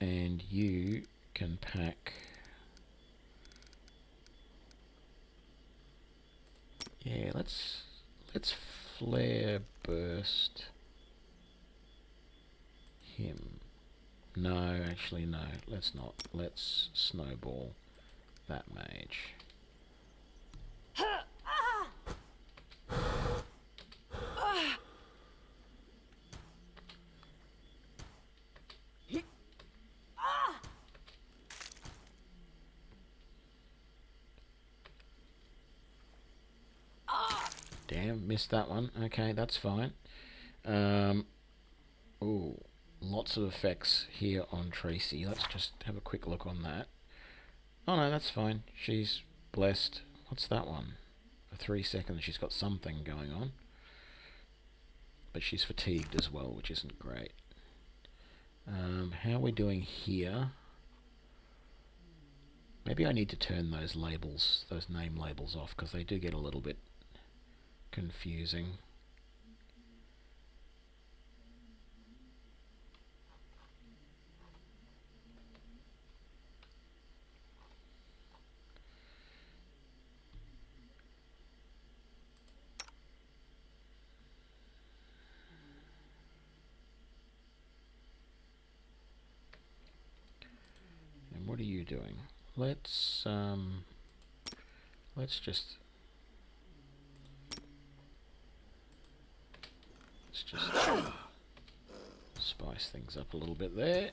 and you can pack... yeah, let's flare burst him. No, actually no, let's not. Let's snowball that mage. Damn, missed that one. Okay, that's fine. Ooh, lots of effects here on Tracy. Let's just have a quick look on that. Oh no, that's fine. She's Blessed. What's that one? For 3 seconds she's got something going on. But she's fatigued as well, which isn't great. How are we doing here? Maybe I need to turn those labels, those name labels off, because they do get a little bit confusing. And what are you doing? Let's just spice things up a little bit there.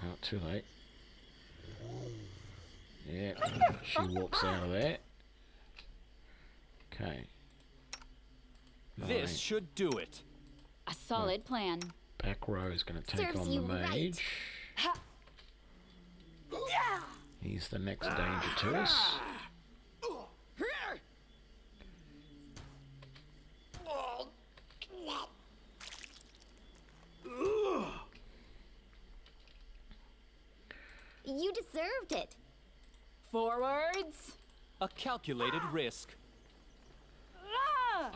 Not too late. Yeah, she walks out of there. Okay. This should do it. A solid plan. Back row is going to take Serves on the you right. mage. He's the next danger to us. You deserved it. Forwards. A calculated risk.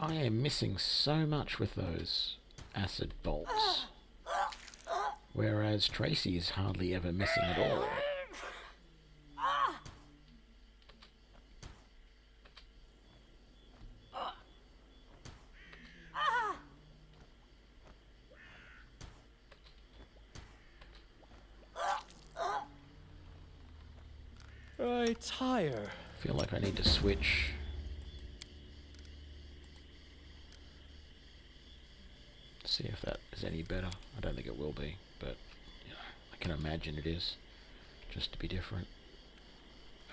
I am missing so much with those acid bolts. Whereas Tracy is hardly ever missing at all. I tire. I feel like I need to switch. See if that is any better. I don't think it will be, but you know, I can imagine it is, just to be different.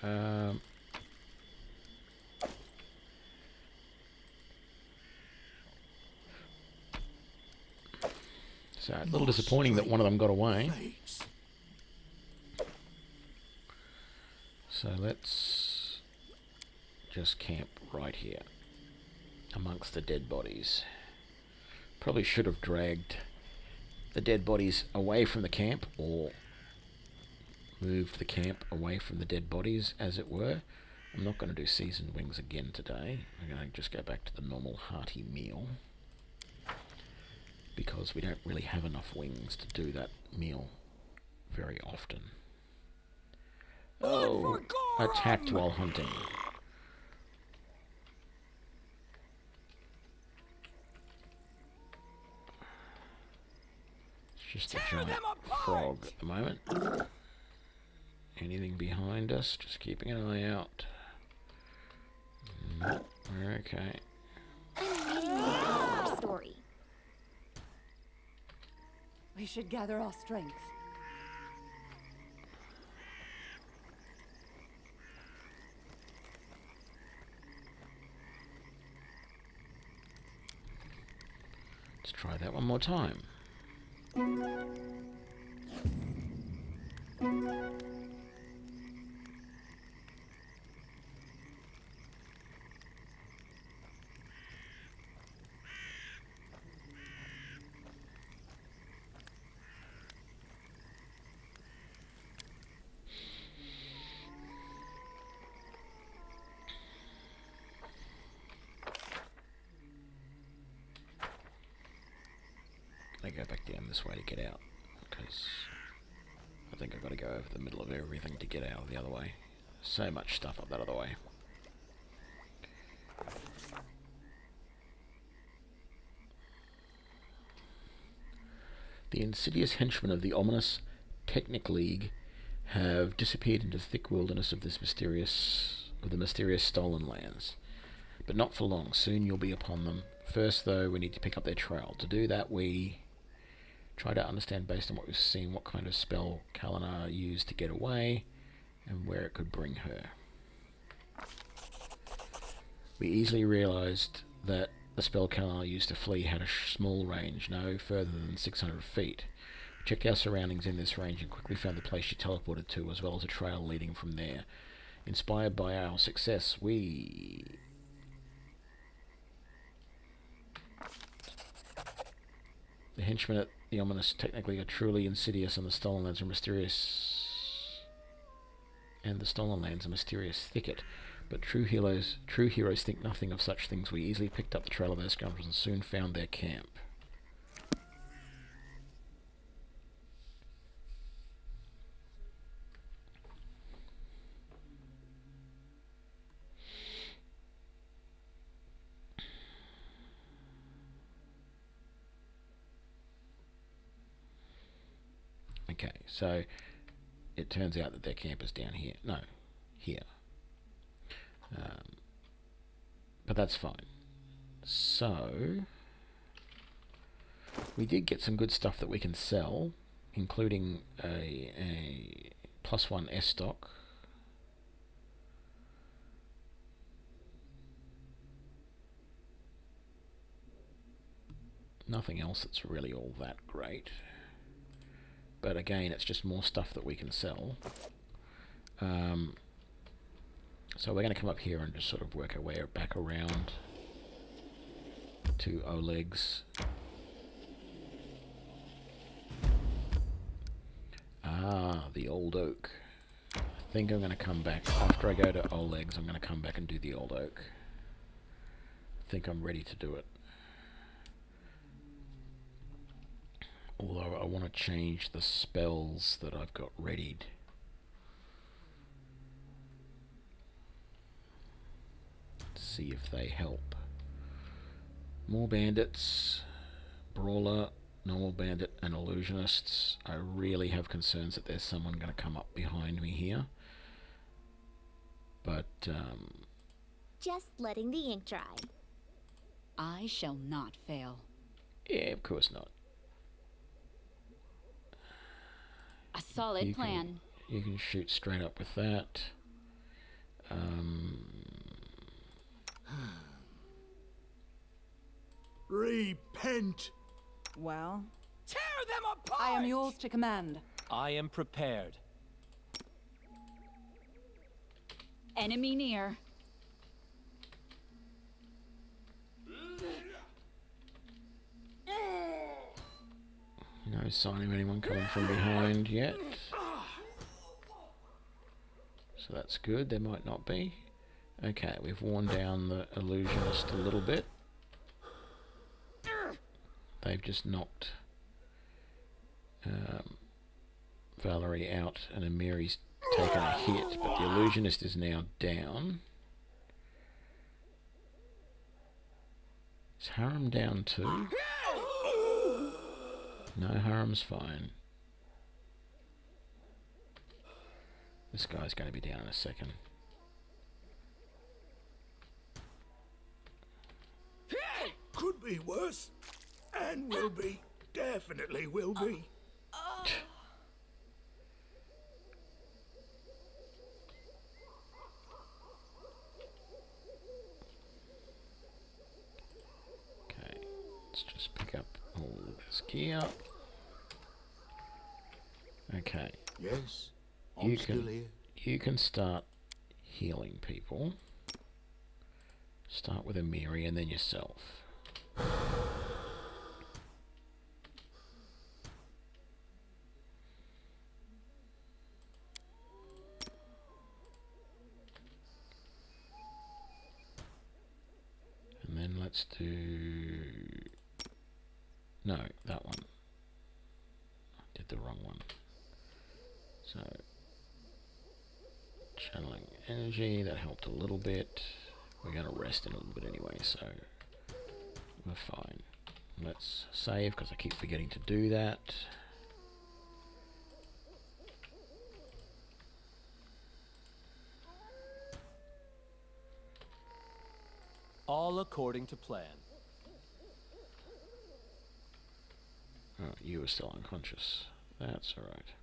So a little disappointing that one of them got away. Fates. So let's just camp right here amongst the dead bodies. Probably should have dragged the dead bodies away from the camp, or moved the camp away from the dead bodies, as it were. I'm not going to do seasoned wings again today. I'm going to just go back to the normal hearty meal, because we don't really have enough wings to do that meal very often. Oh, attacked while hunting. It's just a giant frog at the moment. Anything behind us? Just keeping an eye out. Nope. Okay. I'm reading the horror story. We should gather our strength. Let's try that one more time. I go back down this way to get out, because I think I've got to go over the middle of everything to get out of the other way. So much stuff up that other way. The insidious henchmen of the ominous Technic League have disappeared into the thick wilderness of the mysterious stolen lands. But not for long. Soon you'll be upon them. First, though, we need to pick up their trail. To do that, we try to understand, based on what we've seen, what kind of spell Kalina used to get away, and where it could bring her. We easily realized that the spell Kalina used to flee had a small range, no further than 600 feet. We checked our surroundings in this range and quickly found the place she teleported to, as well as a trail leading from there. Inspired by our success, we... The henchmen at the ominous technically are truly insidious, and the stolen lands are mysterious. And the stolen lands a mysterious thicket. But true heroes think nothing of such things. We easily picked up the trail of those scoundrels and soon found their camp. Okay, so it turns out that their camp is down here. No, here. But that's fine. So, we did get some good stuff that we can sell, including a +1 S stock. Nothing else that's really all that great. But again, it's just more stuff that we can sell. So we're going to come up here and just sort of work our way back around to Oleg's. Ah, the old oak. I think I'm going to come back. After I go to Oleg's, I'm going to come back and do the old oak. I think I'm ready to do it. Although I want to change the spells that I've got readied. See if they help. More bandits, brawler, normal bandit, and illusionists. I really have concerns that there's someone going to come up behind me here. But, Just letting the ink dry. I shall not fail. yeah, of course not. A solid plan. You can shoot straight up with that. Repent! Well, Tear them apart! I am yours to command. I am prepared. Enemy near. No sign of anyone coming from behind yet. So that's good. There might not be. Okay, we've worn down the illusionist a little bit. They've just knocked Valerie out, and Amiri's taken a hit, but the illusionist is now down. Is Haram down too? No, Haram's fine. This guy's going to be down in a second. Could be worse. And will be. Definitely will be. Okay, let's just pick up all this gear. Okay. Yes, I'm still here. You can start healing people. Start with Amiri and then yourself. And then let's do... No, that one. I did the wrong one. So, channeling energy, that helped a little bit. We're going to rest in a little bit anyway, so we're fine. Let's save, because I keep forgetting to do that. All according to plan. Oh, you are still unconscious. That's alright.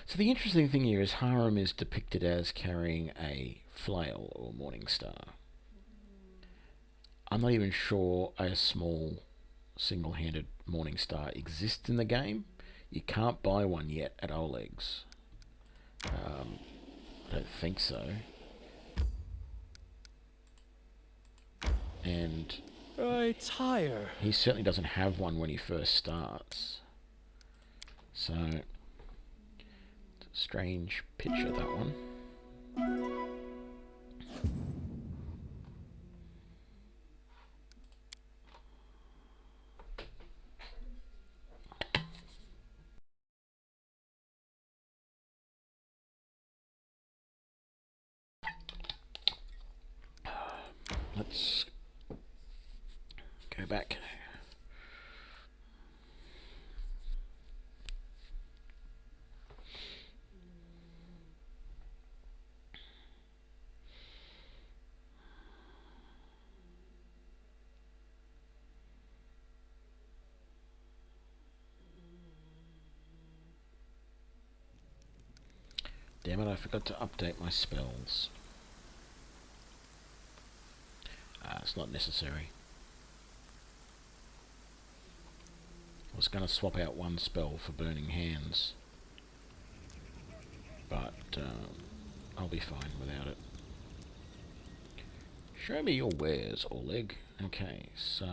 So the interesting thing here is Haram is depicted as carrying a flail or morning star. I'm not even sure a small single-handed morning star exists in the game. You can't buy one yet at Oleg's. I don't think so. And I tire. he certainly doesn't have one when he first starts. So, it's a strange picture, that one. Let's go back. Damn it, I forgot to update my spells. It's not necessary. I was going to swap out one spell for Burning Hands, but I'll be fine without it. Show me your wares, Oleg. Okay, so...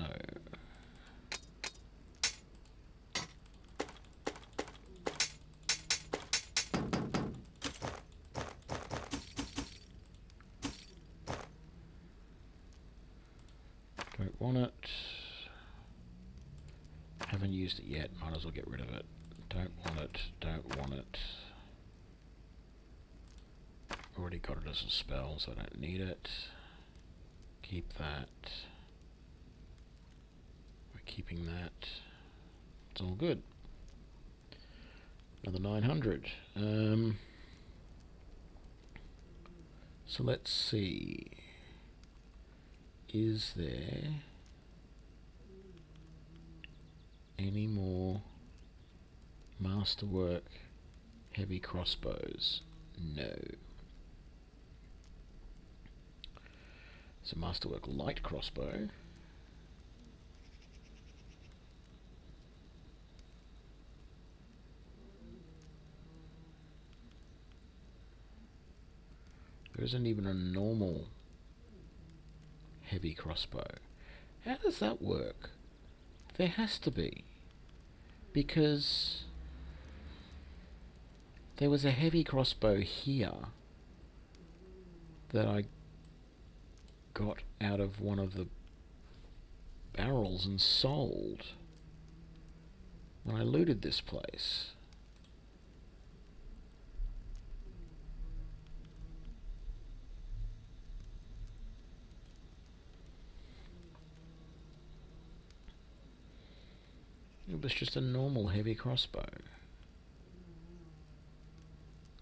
don't want it. Haven't used it yet, might as well get rid of it. Don't want it, don't want it. Already got it as a spell, so I don't need it. Keep that. We're keeping that. It's all good. Another 900. So let's see. Is there any more masterwork heavy crossbows? No. It's a masterwork light crossbow. There isn't even a normal heavy crossbow. How does that work? There has to be. Because there was a heavy crossbow here that I got out of one of the barrels and sold when I looted this place. It was just a normal heavy crossbow.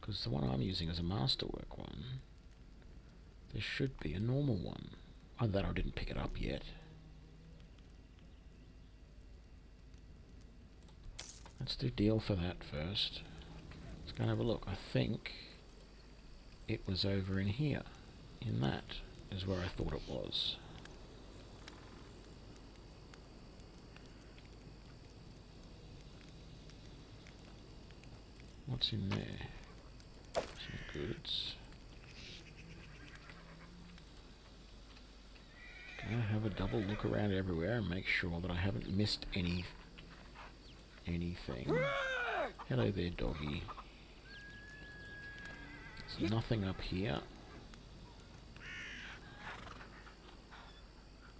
Because the one I'm using is a masterwork one. There should be a normal one. Either that or I didn't pick it up yet. Let's do deal for that first. Let's go and have a look. I think it was over in here. In that is where I thought it was. What's in there? Some goods. Gonna have a double look around everywhere and make sure that I haven't missed anything. Hello there, doggy. There's nothing up here.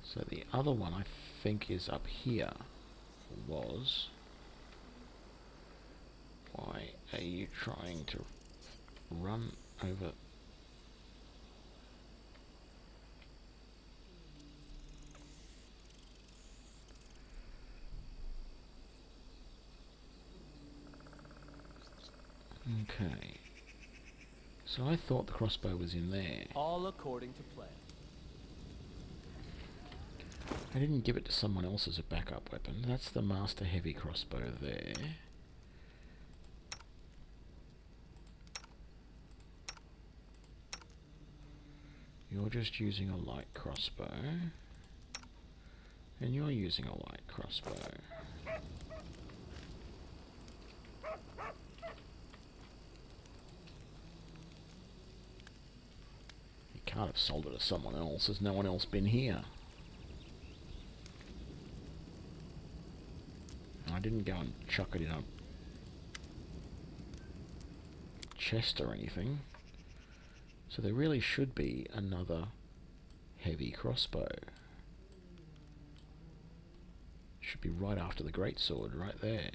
So the other one I think is up here. Was. Why are you trying to run over? Okay. So I thought the crossbow was in there. All according to plan. I didn't give it to someone else as a backup weapon. That's the master heavy crossbow there. You're just using a light crossbow. And you're using a light crossbow. Can't have sold it to someone else. There's no one else been here. I didn't go and chuck it in a chest or anything. So there really should be another heavy crossbow. Should be right after the greatsword, right there.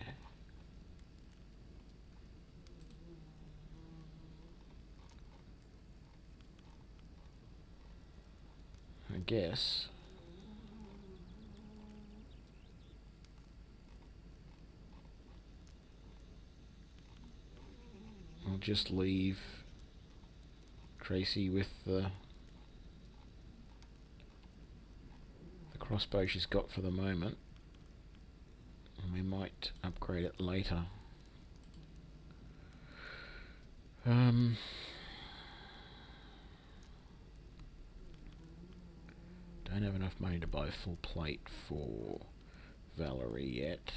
I guess. I'll just leave Tracy with the crossbow she's got for the moment. And we might upgrade it later. Don't have enough money to buy full plate for Valerie yet.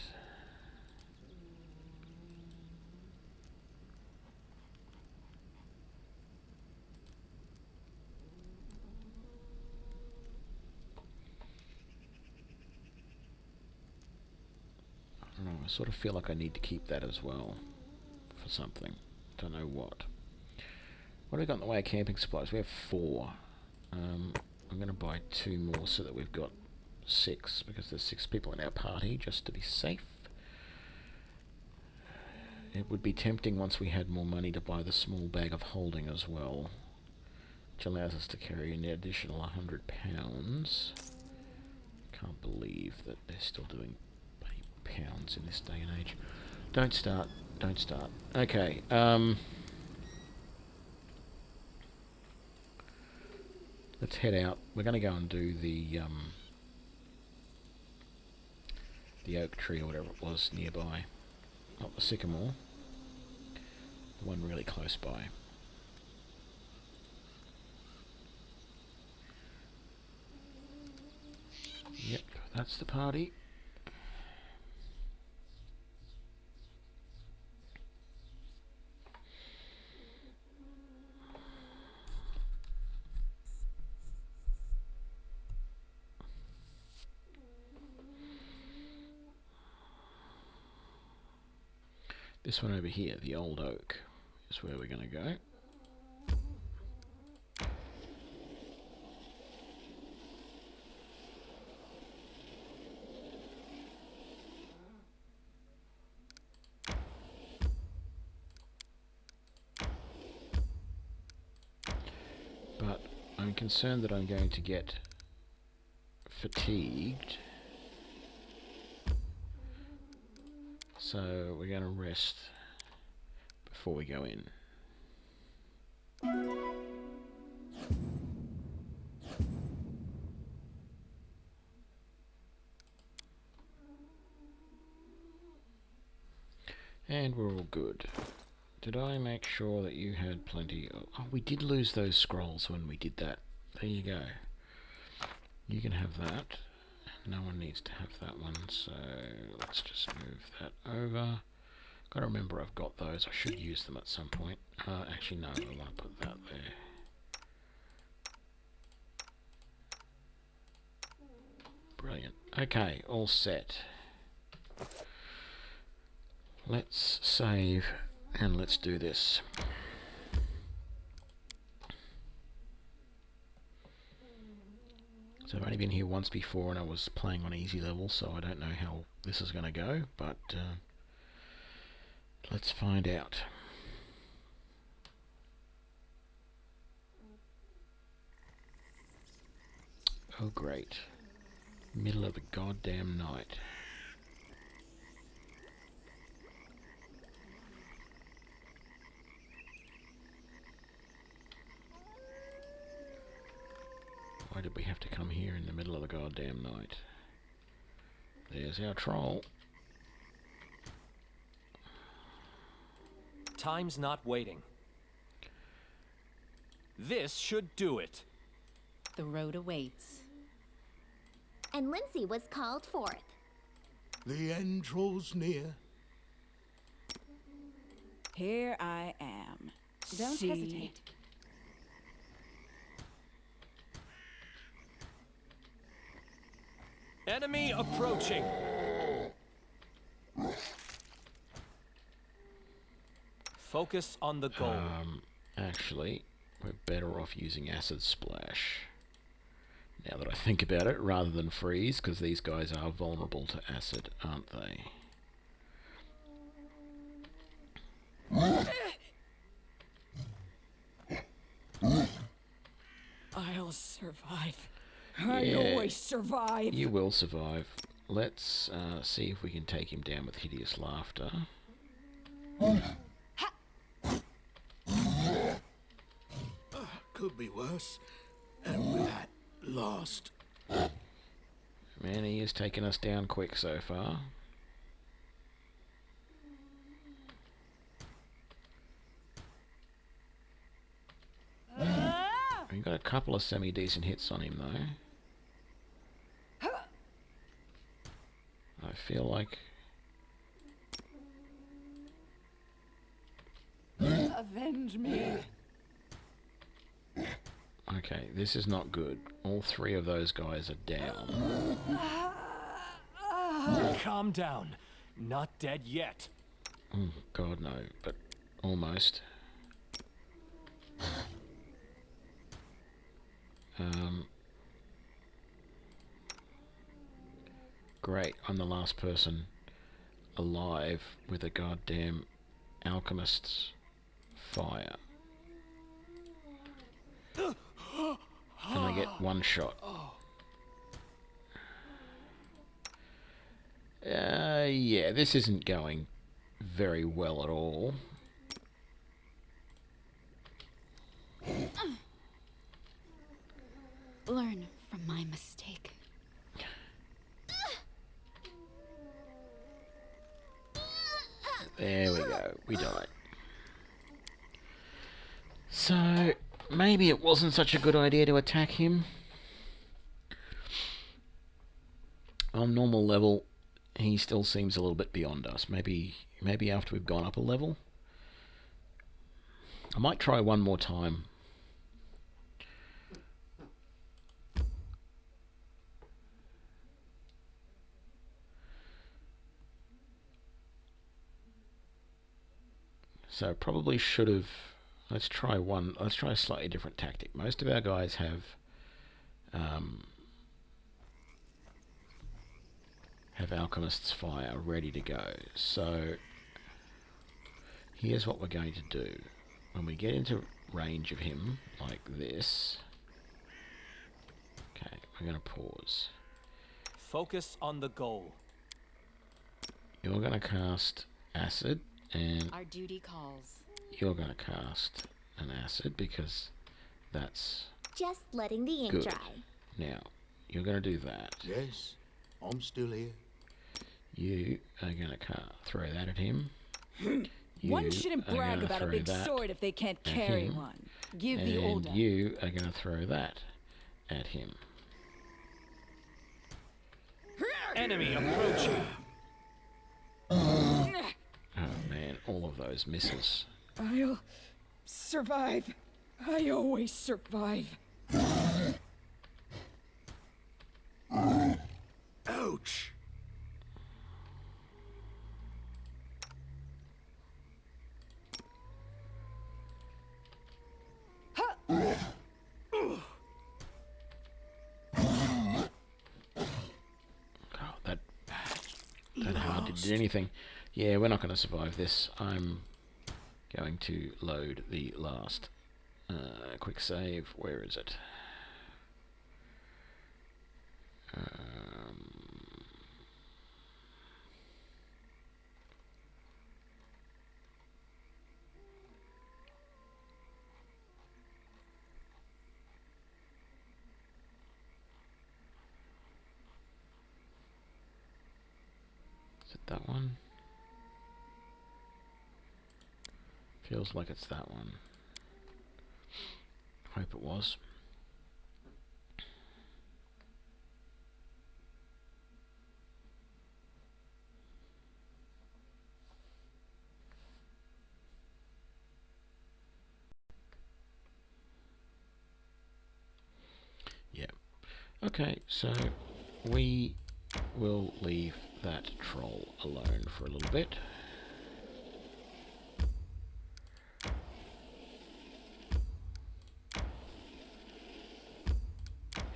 I don't know, I sort of feel like I need to keep that as well for something. Don't know what. What have we got in the way of camping supplies? We have 4. I'm going to buy 2 more so that we've got 6, because there's 6 people in our party, just to be safe. It would be tempting once we had more money to buy the small bag of holding as well, which allows us to carry an additional £100. Can't believe that they're still doing pounds in this day and age. Don't start. Don't start. Okay. Let's head out. We're going to go and do the oak tree or whatever it was nearby. Not the sycamore. The one really close by. Yep, that's the party. This one over here, the old oak, is where we're going to go. But I'm concerned that I'm going to get fatigued. So we're going to rest before we go in. And we're all good. Did I make sure that you had plenty of... Oh, we did lose those scrolls when we did that. There you go. You can have that. No one needs to have that one, so let's just move that over. Gotta remember I've got those. I should use them at some point. Actually, no, I want to put that there. Brilliant. Okay, all set. Let's save and let's do this. So I've only been here once before and I was playing on easy level, so I don't know how this is going to go, but let's find out. Oh great. Middle of the goddamn night. Why did we have to come here in the middle of the goddamn night? There's our troll. Time's not waiting. This should do it. The road awaits. And Lindsay was called forth. The end draws near. Here I am. Don't See? hesitate. Enemy approaching. Focus on the goal. Actually, we're better off using Acid Splash. Now that I think about it, rather than Freeze, because these guys are vulnerable to acid, aren't they? I'll survive. I always survive. You will survive. Let's see if we can take him down with Hideous Laughter. Could be worse. And we're at last. Man, he has taken us down quick so far. We got a couple of semi-decent hits on him though. I feel like... Avenge me. Okay, this is not good. All three of those guys are down. Calm down. Not dead yet. Oh, God no, but almost. Great, I'm the last person alive with a goddamn alchemist's fire. And I get one shot. Yeah, this isn't going very well at all. Learn from my mistake. There we go, we died. So, maybe it wasn't such a good idea to attack him. On normal level, he still seems a little bit beyond us. Maybe after we've gone up a level. I might try one more time. So probably should have... Let's try a slightly different tactic. Most of our guys have Alchemist's Fire ready to go. So here's what we're going to do. When we get into range of him, like this... Okay, we're going to pause. Focus on the goal. You're going to cast Acid, and Our duty calls. you're going to cast an Acid, because that's Just letting the ink good. dry. Now, you're going to do that. Yes, I'm still here. You are going to throw that at him. One shouldn't are brag gonna about a throw big that sword if they can't at carry him. one. Give And the order. you are going to throw that at him. Enemy approaching. Oh man, all of those misses. I'll survive. I always survive. Ouch! Oh, that hardly did anything. Yeah, we're not going to survive this. I'm going to load the last quick save. Where is it? Is it that one? Feels like it's that one. Hope it was. Yeah. Okay, so we we'll leave that troll alone for a little bit.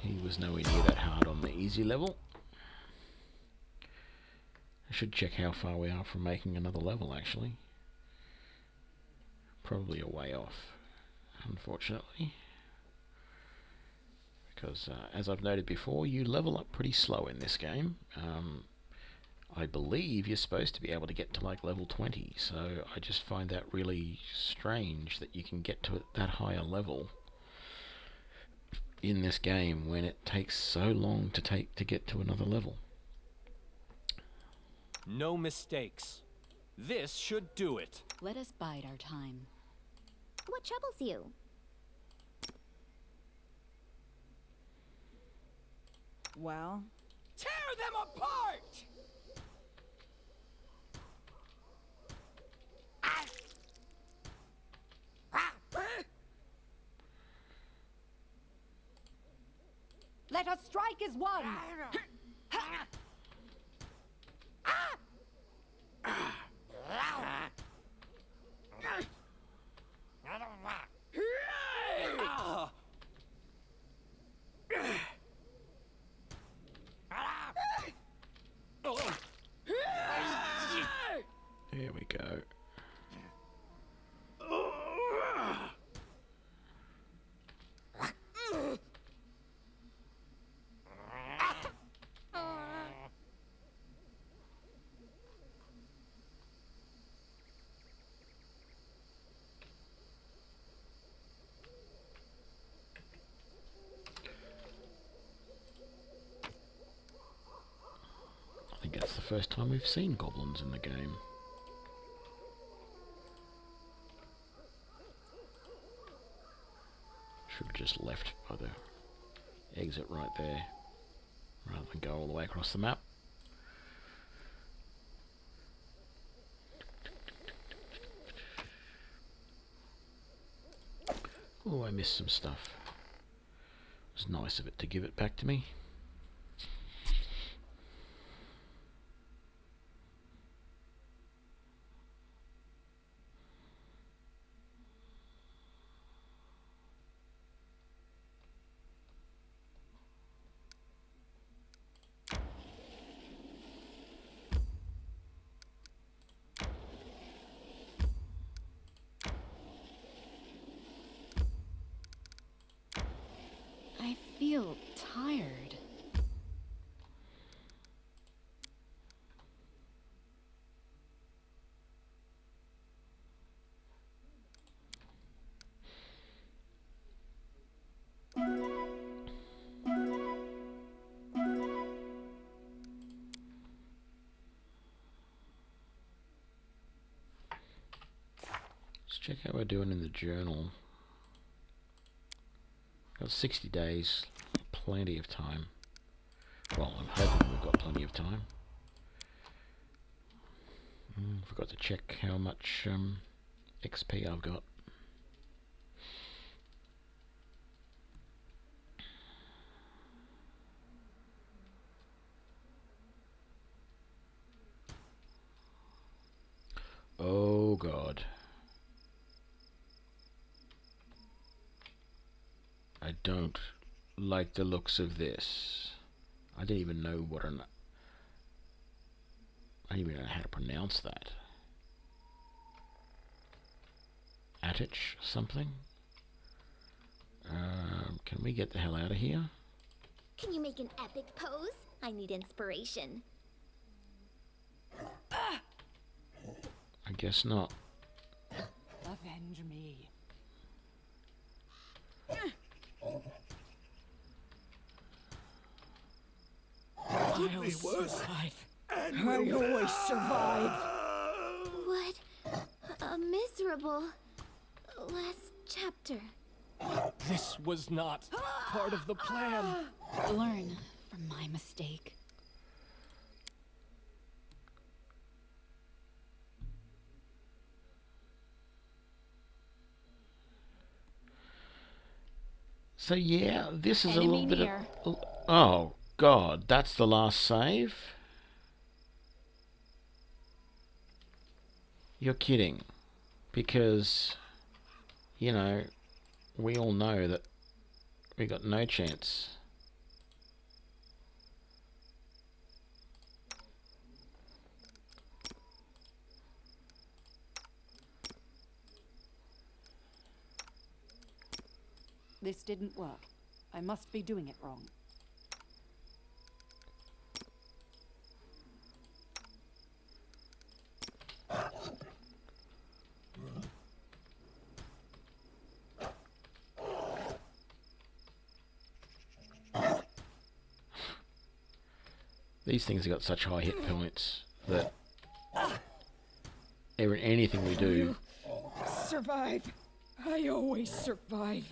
He was nowhere near that hard on the easy level. I should check how far we are from making another level, actually. Probably a way off, unfortunately. Because, as I've noted before, you level up pretty slow in this game. I believe you're supposed to be able to get to like level 20, so I just find that really strange that you can get to that higher level in this game when it takes so long to get to another level. No mistakes. This should do it. Let us bide our time. What troubles you? Well, tear them apart! Let us strike as one! There we go. I think that's the first time we've seen goblins in the game. Should have just left by the exit right there, rather than go all the way across the map. Oh, I missed some stuff. It was nice of it to give it back to me. I feel tired. Let's check how we're doing in the journal. Got 60 days, plenty of time. Well, I'm hoping we've got plenty of time. Forgot to check how much XP I've got. Oh God. I don't like the looks of this. I didn't even know what an... I didn't even know how to pronounce that. Eldritch something? Can we get the hell out of here? Can you make an epic pose? I need inspiration. I guess not. Avenge me. Could I'll be worse. survive. And I will always survive. What a miserable last chapter. This was not part of the plan. Learn from my mistake. So yeah, this is a Enemy little bit near. of... Oh, God, that's the last save? You're kidding. Because, you know, we all know that we got no chance. This didn't work. I must be doing it wrong. These things have got such high hit points that anything we do... Survive. I always survive.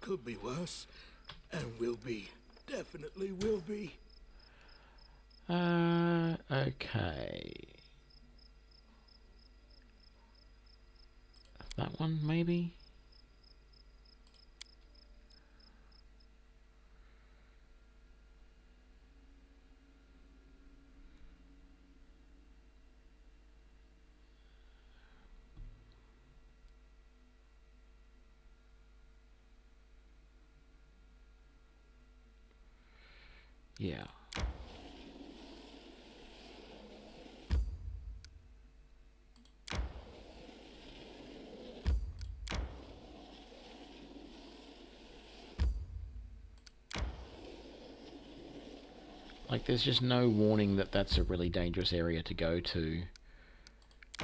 Could be worse. And will be. Definitely will be. Okay. That one, maybe? Yeah. Like, there's just no warning that that's a really dangerous area to go to.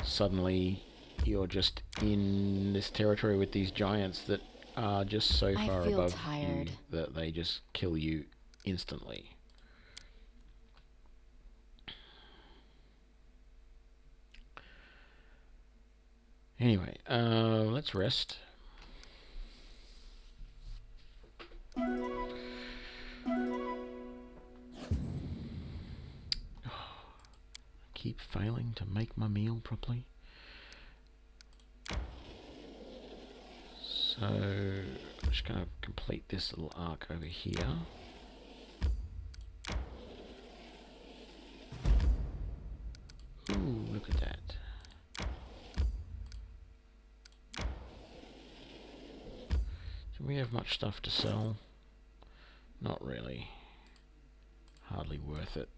Suddenly, you're just in this territory with these giants that are just so far above you that they just kill you instantly. Anyway, let's rest. Keep failing to make my meal properly. So, I'm just going to complete this little arc over here. Ooh, look at that. Do we have much stuff to sell? Not really. Hardly worth it.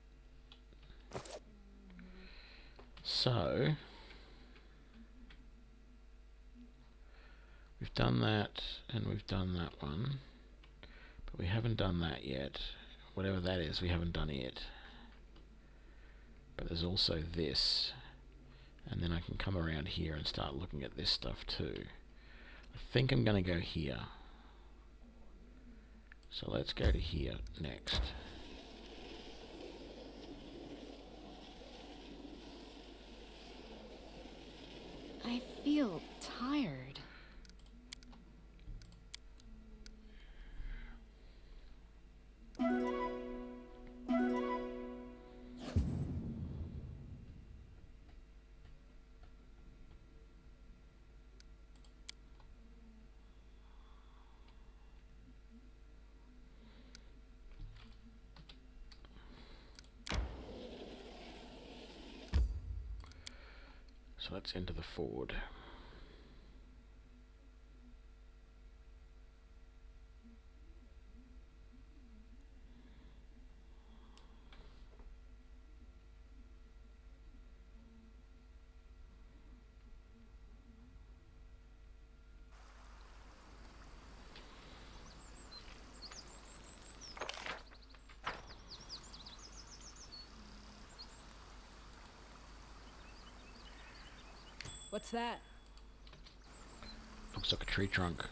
So, we've done that, and we've done that one, but we haven't done that yet. Whatever that is, we haven't done it yet. But there's also this, and then I can come around here and start looking at this stuff too. I think I'm going to go here. So let's go to here next. I feel tired. So let's enter the ford. What's that? Looks like a tree trunk.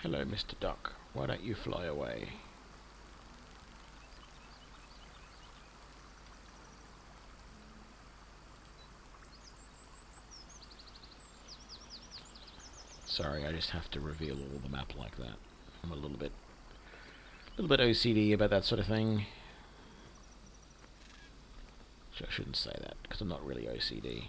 Hello, Mr. Duck. Why don't you fly away? Sorry, I just have to reveal all the map like that. I'm a little bit OCD about that sort of thing. So I shouldn't say that, because I'm not really OCD.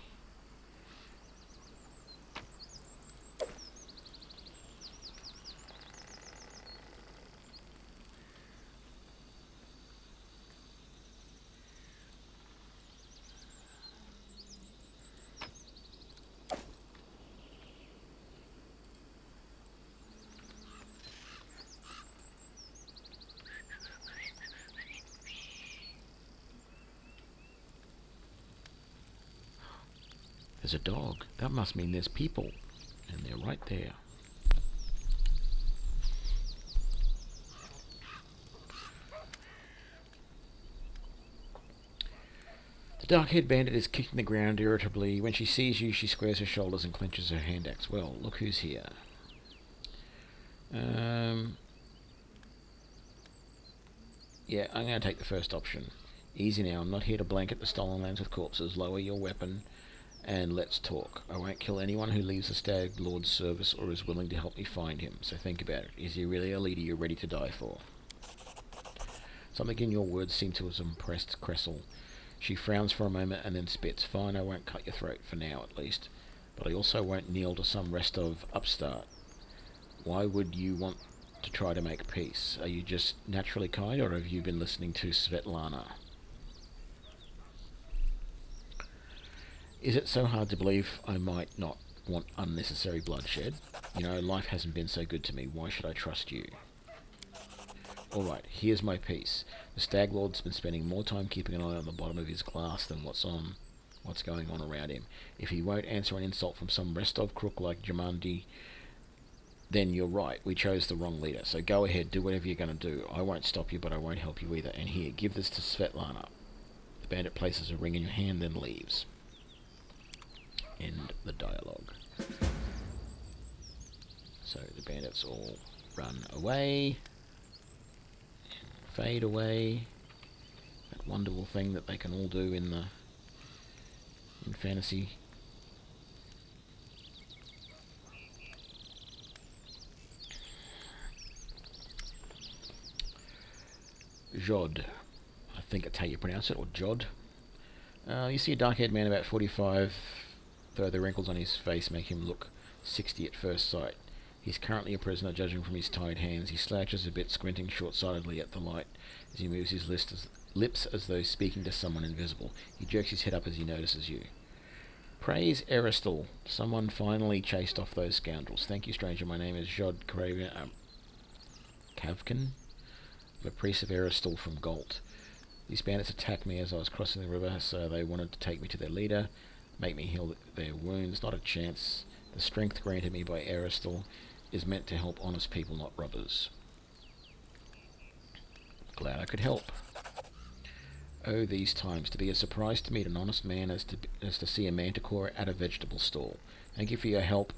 there's a dog. That must mean there's people. And they're right there. The dark-haired bandit is kicking the ground irritably. When she sees you, she squares her shoulders and clenches her hand axe. Well, look who's here. Yeah, I'm going to take the first option. Easy now, I'm not here to blanket the stolen lands with corpses. Lower your weapon and let's talk. I won't kill anyone who leaves the Stag Lord's service or is willing to help me find him. So think about it. Is he really a leader you're ready to die for? Something in your words seemed to have impressed Cressel. She frowns for a moment and then spits. Fine, I won't cut your throat, for now at least. But I also won't kneel to some Restov upstart. Why would you want to try to make peace? Are you just naturally kind, or have you been listening to Svetlana? Is it so hard to believe I might not want unnecessary bloodshed? You know, life hasn't been so good to me. Why should I trust you? Alright, here's my piece. The Stag Lord's been spending more time keeping an eye on the bottom of his glass than what's going on around him. If he won't answer an insult from some Restov crook like Jamandi, then you're right, we chose the wrong leader. So go ahead, do whatever you're going to do. I won't stop you, but I won't help you either. And here, give this to Svetlana. The bandit places a ring in your hand, then leaves. End the dialogue. So the bandits all run away. Fade away. That wonderful thing that they can all do in fantasy. Jod. I think that's how you pronounce it, or Jod. You see a dark-haired man about 45, though the wrinkles on his face make him look 60 at first sight. He's currently a prisoner, judging from his tied hands. He slouches a bit, squinting short-sightedly at the light as he moves his lips as though speaking to someone invisible. He jerks his head up as he notices you. Praise Aristal. Someone finally chased off those scoundrels. Thank you, stranger. My name is Jod Kavkin. I'm a priest of Aristal from Galt. These bandits attacked me as I was crossing the river, so they wanted to take me to their leader, make me heal their wounds. Not a chance. The strength granted me by Aristal is meant to help honest people, not robbers. Glad I could help. Oh, these times, to be as surprised to meet an honest man as to see a manticore at a vegetable stall. Thank you for your help.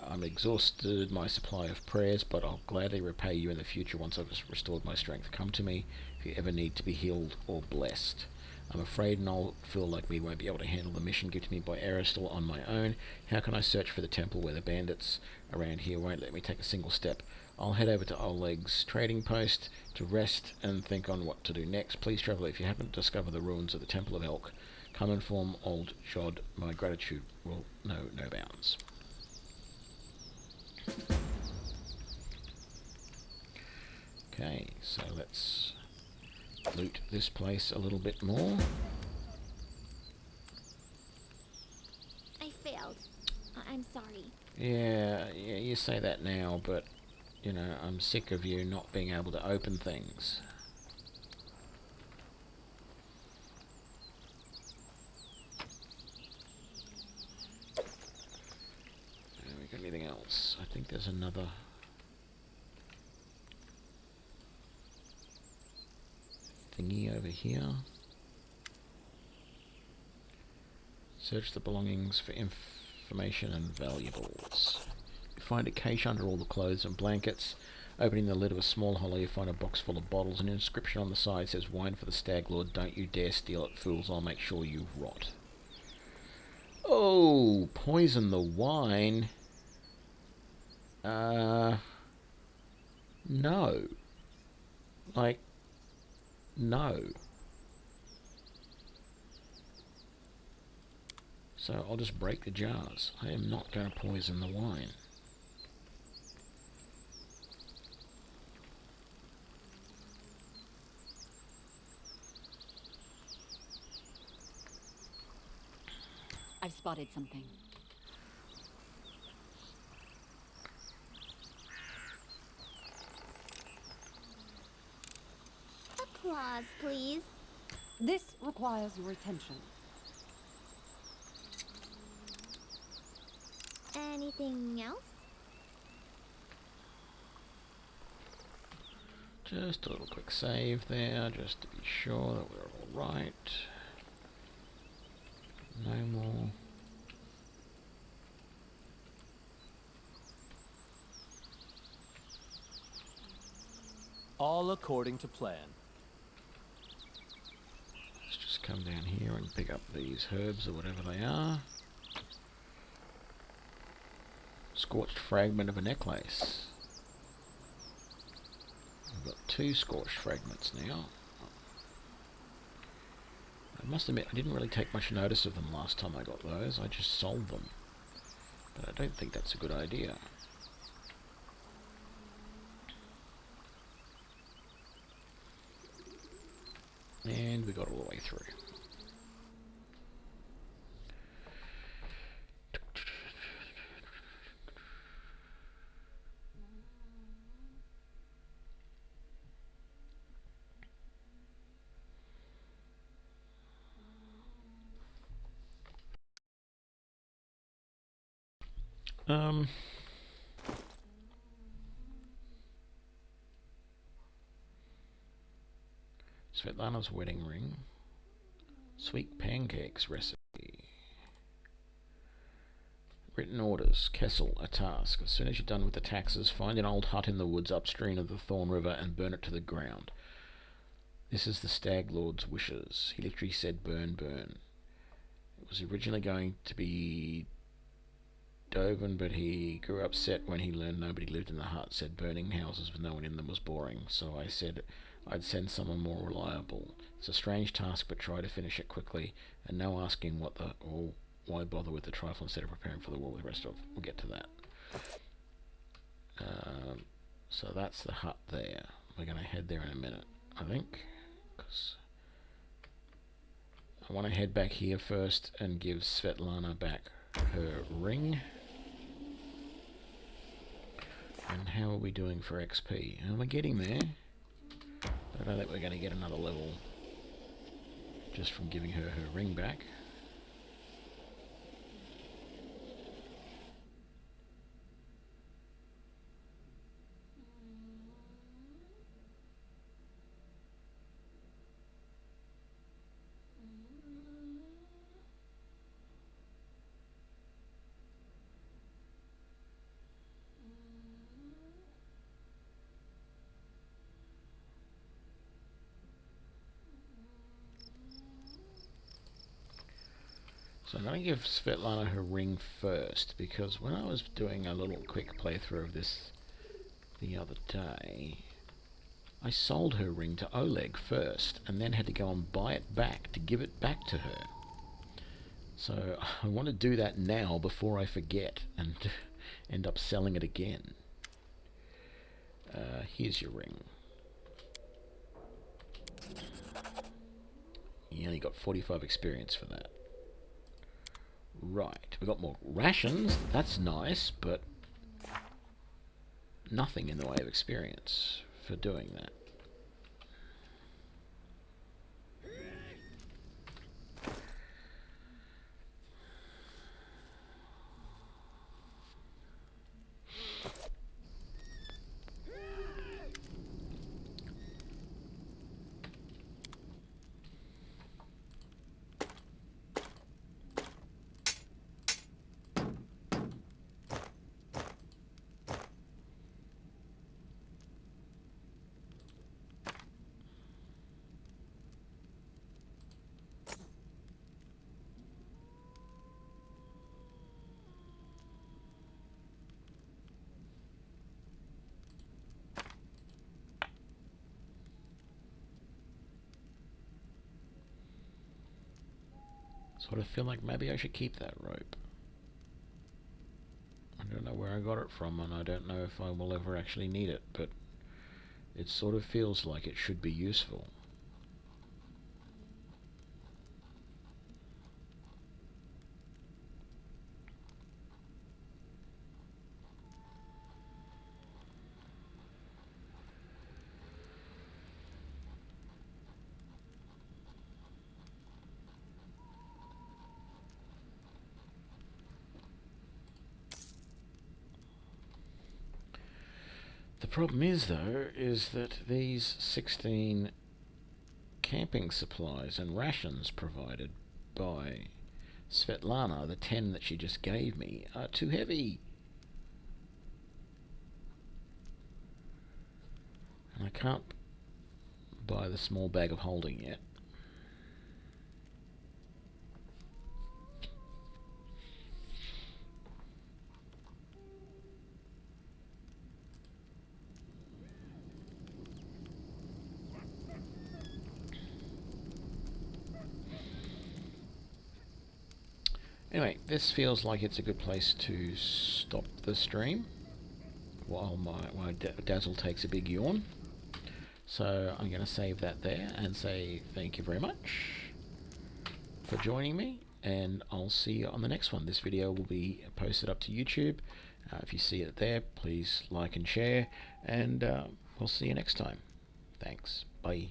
I'm exhausted my supply of prayers, but I'll gladly repay you in the future once I've restored my strength. Come to me if you ever need to be healed or blessed. I'm afraid an old fool like me won't be able to handle the mission given to me by Aristal on my own. How can I search for the temple where the bandits around here won't let me take a single step? I'll head over to Oleg's trading post to rest and think on what to do next. Please, traveller, if you happen to discover the ruins of the Temple of Elk, come inform old Jod. My gratitude will know no bounds. Okay, so let's loot this place a little bit more. I failed. I'm sorry. Yeah, you say that now, but, you know, I'm sick of you not being able to open things. We got anything else? I think there's another thingy over here. Search the belongings for information and valuables. You find a cache under all the clothes and blankets. Opening the lid of a small hollow, you find a box full of bottles. An inscription on the side says, "Wine for the Stag Lord. Don't you dare steal it, fools. I'll make sure you rot." Oh, poison the wine. No. Like, no. So I'll just break the jars. I am not going to poison the wine. I've spotted something. Applause, please. This requires your attention. Anything else? Just a little quick save there, just to be sure that we're all right. No more. All according to plan. Let's just come down here and pick up these herbs or whatever they are. Scorched fragment of a necklace. I've got 2 scorched fragments now. I must admit, I didn't really take much notice of them last time I got those. I just sold them. But I don't think that's a good idea. And we got all the way through. Svetlana's wedding ring. Sweet pancakes recipe. Written orders. Kessel, a task. As soon as you're done with the taxes, find an old hut in the woods upstream of the Thorn River and burn it to the ground. This is the Stag Lord's wishes. He literally said burn, burn. It was originally going to be Dovin, but he grew upset when he learned nobody lived in the hut. Said burning houses with no one in them was boring, so I said I'd send someone more reliable. It's a strange task, but try to finish it quickly, and no asking what the or why bother with the trifle instead of preparing for the war with the rest of. We'll get to that. So that's the hut there. We're going to head there in a minute, I think, because I want to head back here first and give Svetlana back her ring. And how are we doing for XP? We're getting there. But I don't think we're going to get another level just from giving her her ring back. So I'm going to give Svetlana her ring first, because when I was doing a little quick playthrough of this the other day, I sold her ring to Oleg first, and then had to go and buy it back to give it back to her. So I want to do that now before I forget and end up selling it again. Here's your ring. You only got 45 experience for that. Right, we got more rations. That's nice, but nothing in the way of experience for doing that. Sort of feel like maybe I should keep that rope. I don't know where I got it from, and I don't know if I will ever actually need it, but it sort of feels like it should be useful. The problem is, though, is that these 16 camping supplies and rations provided by Svetlana, the 10 that she just gave me, are too heavy. And I can't buy the small bag of holding yet. Anyway, this feels like it's a good place to stop the stream while Dazzle takes a big yawn. So I'm going to save that there and say thank you very much for joining me, and I'll see you on the next one. This video will be posted up to YouTube. If you see it there, please like and share, and we'll see you next time. Thanks. Bye.